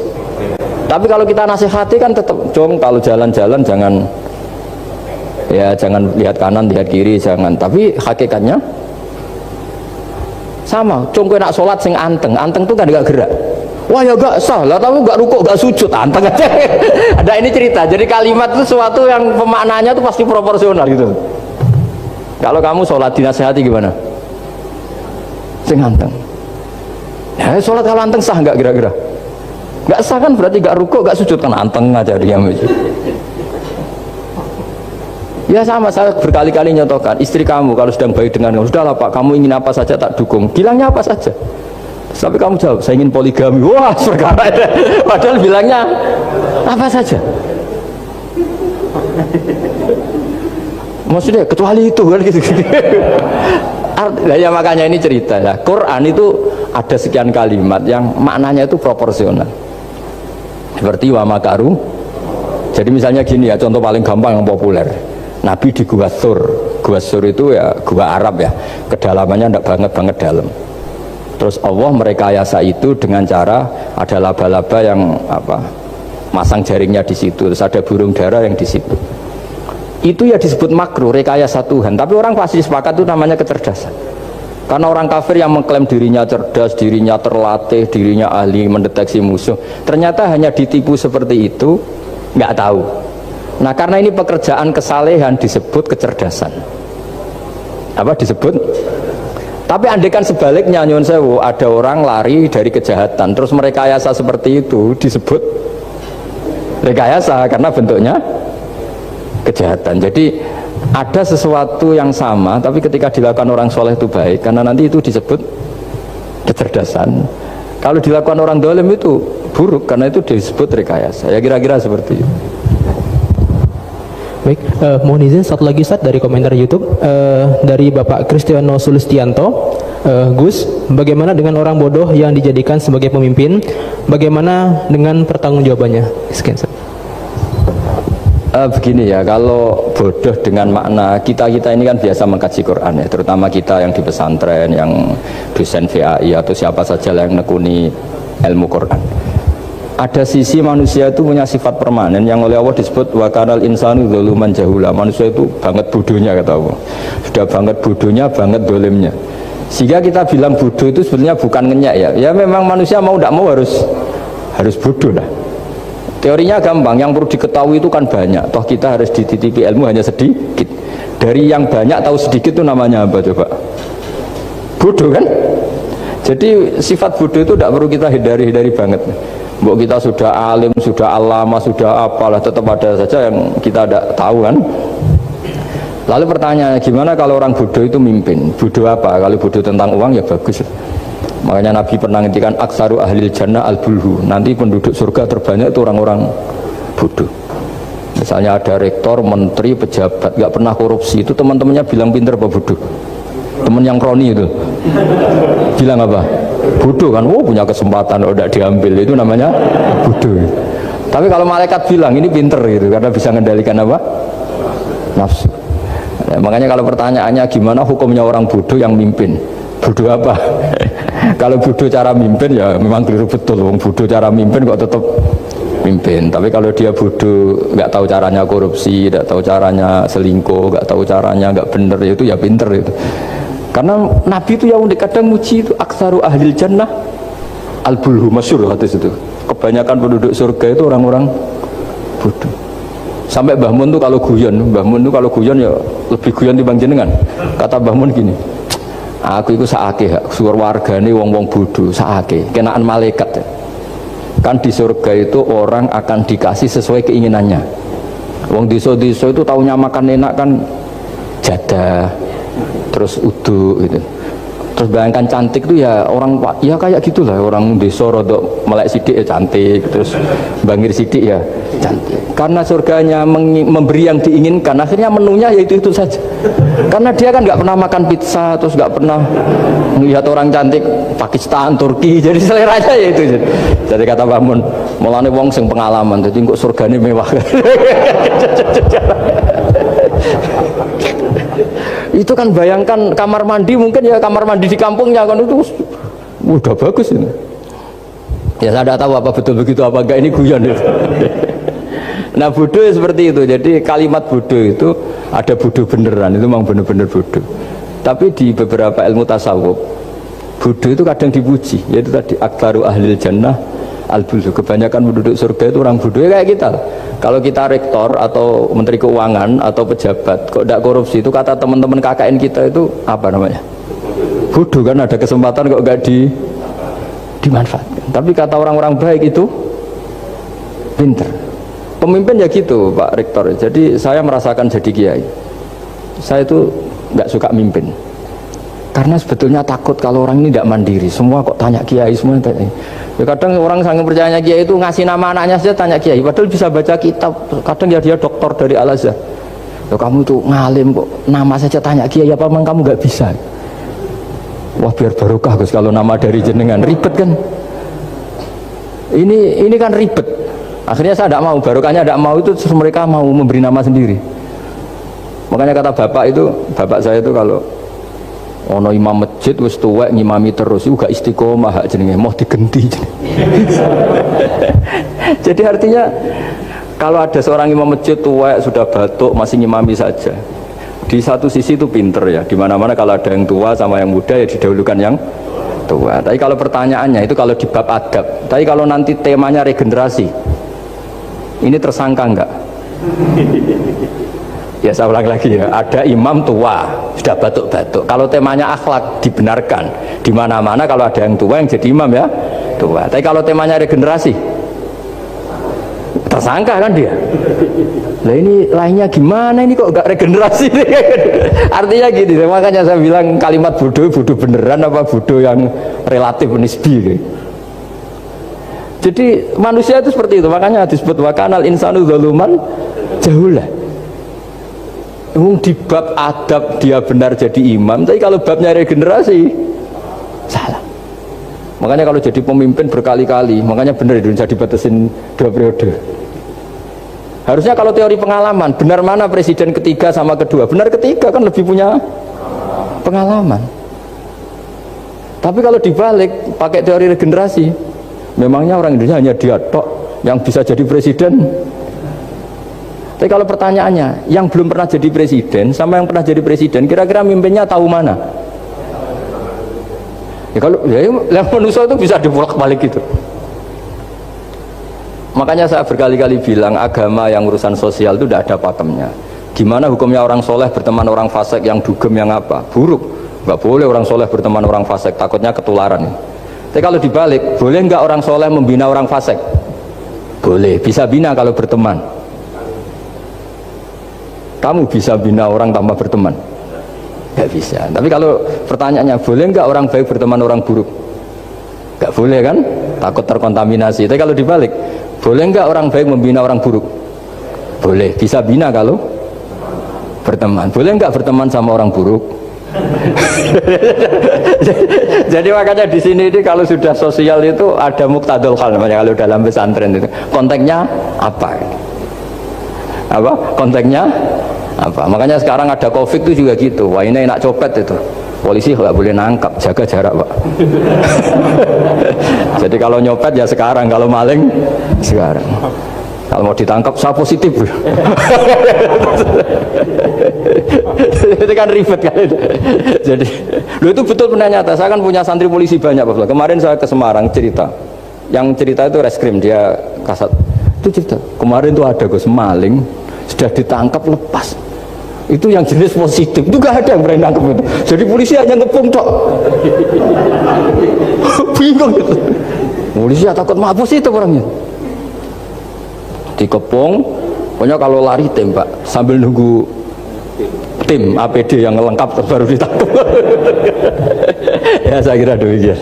Tapi kalau kita nasihati kan tetap cung kalau jalan-jalan jangan lihat kanan lihat kiri jangan. Tapi hakikatnya sama. Cung kowe nak sholat sing anteng tuh kan enggak gerak. Wah ya gak sah lah, tapi gak rukuk, gak sujud, anteng aja. Ada ini cerita, jadi kalimat itu sesuatu yang pemaknanya itu pasti proporsional gitu. Kalau kamu sholat dinasihati gimana? Sing anteng. Ya sholat kalau anteng sah gak kira-kira? Gak sah kan berarti gak rukuk, gak sujud kan anteng aja diam aja. Ya sama, saya berkali-kali nyontohkan istri kamu kalau sedang baik dengan kamu, sudahlah Pak, kamu ingin apa saja tak dukung, bilangnya apa saja. Tapi kamu jawab, saya ingin poligami. Wah, perkara itu. Padahal bilangnya apa saja. Maksudnya kecuali itu kan gitu. Ya makanya ini cerita ya. Quran itu ada sekian kalimat yang maknanya itu proporsional. Seperti wa makaru. Jadi misalnya gini ya, contoh paling gampang yang populer. Nabi di Gua Thur. Gua Thur itu ya gua Arab ya. Kedalamannya enggak banget dalam. Terus Allah merekayasa itu dengan cara ada laba-laba yang masang jaringnya di situ, terus ada burung dara yang di situ. Itu ya disebut makruh, rekayasa Tuhan. Tapi orang pasti sepakat itu namanya kecerdasan. Karena orang kafir yang mengklaim dirinya cerdas, dirinya terlatih, dirinya ahli mendeteksi musuh, ternyata hanya ditipu seperti itu, nggak tahu. Nah karena ini pekerjaan kesalehan disebut kecerdasan. Apa disebut? Tapi andaikan sebaliknya nyuwun sewu, ada orang lari dari kejahatan terus merekayasa seperti itu disebut rekayasa karena bentuknya kejahatan. Jadi ada sesuatu yang sama tapi ketika dilakukan orang soleh itu baik karena nanti itu disebut kecerdasan. Kalau dilakukan orang dolim itu buruk karena itu disebut rekayasa. Ya kira-kira seperti itu. Baik, mohon izin satu lagi Ustaz dari komentar YouTube dari Bapak Kristiano Sulistianto. Gus, bagaimana dengan orang bodoh yang dijadikan sebagai pemimpin? Bagaimana dengan pertanggungjawabannya? Sekian Ustaz. Begini ya, kalau bodoh dengan makna kita ini kan biasa mengkaji Quran ya, terutama kita yang di pesantren, yang dosen VAI atau siapa saja yang nekuni ilmu Quran. Ada sisi manusia itu punya sifat permanen yang oleh Allah disebut wa kanal insanu zaluman jahula. Manusia itu banget bodohnya kata Allah. Sudah banget bodohnya, banget dolimnya. Sehingga kita bilang bodoh itu sebenarnya bukan ngenyak ya. Ya memang manusia mau tidak mau harus bodoh lah. Teorinya gampang, yang perlu diketahui itu kan banyak. Toh kita harus dititipi ilmu hanya sedikit. Dari yang banyak tahu sedikit itu namanya apa coba? Bodoh kan? Jadi sifat bodoh itu tidak perlu kita hindari banget. Mbok kita sudah alim, sudah alama, sudah apalah, tetap ada saja yang kita tidak tahu kan. Lalu pertanyaannya, gimana kalau orang bodoh itu mimpin? Bodoh apa? Kalau bodoh tentang uang ya bagus. Makanya Nabi pernah ngintikan aksaru ahlil jannah al-bulhu. Nanti penduduk surga terbanyak itu orang-orang bodoh. Misalnya ada rektor, menteri, pejabat nggak pernah korupsi, itu teman-temannya bilang pinter apa bodoh? Teman yang kroni itu bilang apa? Bodoh kan, oh punya kesempatan, oh tidak diambil, itu namanya bodoh. Tapi kalau malaikat bilang ini pinter gitu, karena bisa mengendalikan apa? Nafsu. Nah, makanya kalau pertanyaannya gimana hukumnya orang bodoh yang mimpin? Bodoh apa? Kalau bodoh cara mimpin ya memang keliru betul. Wong bodoh cara mimpin kok tetap mimpin. Tapi kalau dia bodoh, nggak tahu caranya korupsi, nggak tahu caranya selingkuh, nggak tahu caranya nggak bener, itu ya pinter itu. Karena Nabi itu yang kadang muji itu aksaru ahlil jannah al-bulhu, masyhur hadis itu. Kebanyakan penduduk surga itu orang-orang bodoh. Sampai Mbah Mun tuh kalau guyon ya lebih guyon dibanding jenengan. Kata Mbah Mun gini, aku itu saake suar wargane wong-wong bodoh, saake kenaan malaikat. Kan di surga itu orang akan dikasih sesuai keinginannya. Wong desa-desa itu taunya makan enak kan jadah, terus uduk gitu. Terus bayangkan cantik tuh ya orang ya kayak gitulah, orang desa rodok melek sidik ya cantik, terus bangir sidik ya cantik. Karena surganya memberi yang diinginkan, akhirnya menunya ya itu saja. Karena dia kan nggak pernah makan pizza, terus nggak pernah melihat orang cantik Pakistan, Turki, jadi seleranya ya itu. Jadi kata Bamun, mulane wong sing pengalaman, jadi kok surganya mewah. Itu kan bayangkan kamar mandi, mungkin ya kamar mandi di kampungnya kan itu udah bagus ini. Ya saya tidak tahu apa betul begitu apa enggak, ini guyon itu. Nah bodoh seperti itu. Jadi kalimat bodoh itu ada bodoh beneran, itu memang bener-bener bodoh. Tapi di beberapa ilmu tasawuf, bodoh itu kadang dipuji, yaitu tadi aktaru ahlil jannah al-bulhu. Kebanyakan penduduk surga itu orang bodoh ya kayak kita. Kalau kita rektor atau menteri keuangan atau pejabat kok tidak korupsi, itu kata teman-teman KKN kita itu apa namanya? Bodoh kan, ada kesempatan kok nggak dimanfaatkan. Tapi kata orang-orang baik itu pinter. Pemimpin ya gitu Pak Rektor. Jadi saya merasakan jadi kiai, saya itu nggak suka mimpin. Karena sebetulnya takut kalau orang ini tidak mandiri. Semua kok tanya kiai, semua tanya. Ya kadang orang sangat percayanya kiai itu ngasih nama anaknya saja tanya kiai. Padahal bisa baca kitab. Kadang ya dia doktor dari Al-Azhar. Ya kamu itu ngalim kok nama saja tanya kiai, apa memang kamu nggak bisa? Wah biar barokah Gus kalau nama dari jenengan, ribet kan? Ini kan ribet. Akhirnya saya tidak mau, barokahnya tidak mau itu, terus mereka mau memberi nama sendiri. Makanya kata bapak saya itu kalau ono imam masjid wis tuwek ngimami terus iku gak istiqomah hak jenenge, mau digenti. Jadi artinya kalau ada seorang imam masjid tuwek sudah batuk masih ngimami saja, di satu sisi itu pinter ya, dimana-mana kalau ada yang tua sama yang muda ya didahulukan yang tua. Tapi kalau pertanyaannya itu kalau di bab adab, tapi kalau nanti temanya regenerasi, ini tersangka enggak? Ya saya ulang lagi ya, ada imam tua sudah batuk-batuk. Kalau temanya akhlak dibenarkan, di mana-mana kalau ada yang tua yang jadi imam ya tua. Tapi kalau temanya regenerasi, tersangka kan dia. Lah ini lainnya gimana ini kok enggak regenerasi? Artinya gini, makanya saya bilang kalimat bodoh beneran apa bodoh yang relatif nisbi. Jadi manusia itu seperti itu, makanya disebut wa kanal insanu zaluman jahula. Di bab adab dia benar jadi imam, tapi kalau babnya regenerasi salah. Makanya kalau jadi pemimpin berkali-kali, makanya benar Indonesia dibatasin 2 periode. Harusnya kalau teori pengalaman, benar mana presiden ketiga sama kedua? Benar ketiga kan lebih punya pengalaman. Tapi kalau dibalik pakai teori regenerasi, memangnya orang Indonesia hanya dia tok yang bisa jadi presiden. Tapi kalau pertanyaannya, yang belum pernah jadi presiden sama yang pernah jadi presiden, kira-kira mimpinnya tahu mana? Ya kalau yang manusia itu bisa dibolak-balik gitu. Makanya saya berkali-kali bilang agama yang urusan sosial itu tidak ada pakemnya. Gimana hukumnya orang soleh berteman orang fasik yang dugem yang apa? Buruk. Nggak boleh orang soleh berteman orang fasik, takutnya ketularan. Tapi kalau dibalik, boleh nggak orang soleh membina orang fasik? Boleh, bisa bina kalau berteman. Kamu bisa bina orang tanpa berteman? Nggak bisa. Tapi kalau pertanyaannya, boleh nggak orang baik berteman orang buruk? Nggak boleh kan? Takut terkontaminasi. Tapi kalau dibalik, boleh nggak orang baik membina orang buruk? Boleh, bisa bina kalau berteman. Boleh nggak berteman sama orang buruk? Jadi makanya di sini ini kalau sudah sosial itu ada muktadul hal namanya kalau dalam pesantren itu. Konteksnya apa? Apa? Konteksnya apa? Makanya sekarang ada Covid itu juga gitu. Wah ini enak copet itu. Polisi nggak boleh nangkap, jaga jarak Pak. Jadi kalau nyopet ya sekarang, kalau maling sekarang. Kalau mau ditangkap saya positif. Itu kan ribet kan. Jadi lu itu betul pernah nyata. Saya kan punya santri polisi banyak Pak. Kemarin saya ke Semarang cerita. Yang cerita itu reskrim dia kasat. Itu cerita. Kemarin tuh ada Gus maling sudah ditangkap lepas. Itu yang jenis positif. Itu gak ada yang berani nangkep itu. Jadi polisi hanya ngepung tok. Bingung gitu. Polisi ya takut mampus itu orangnya. Dikepung, pokoknya kalau lari tembak sambil nunggu tim APD yang lengkap baru ditangkap. Ya saya kira demikian.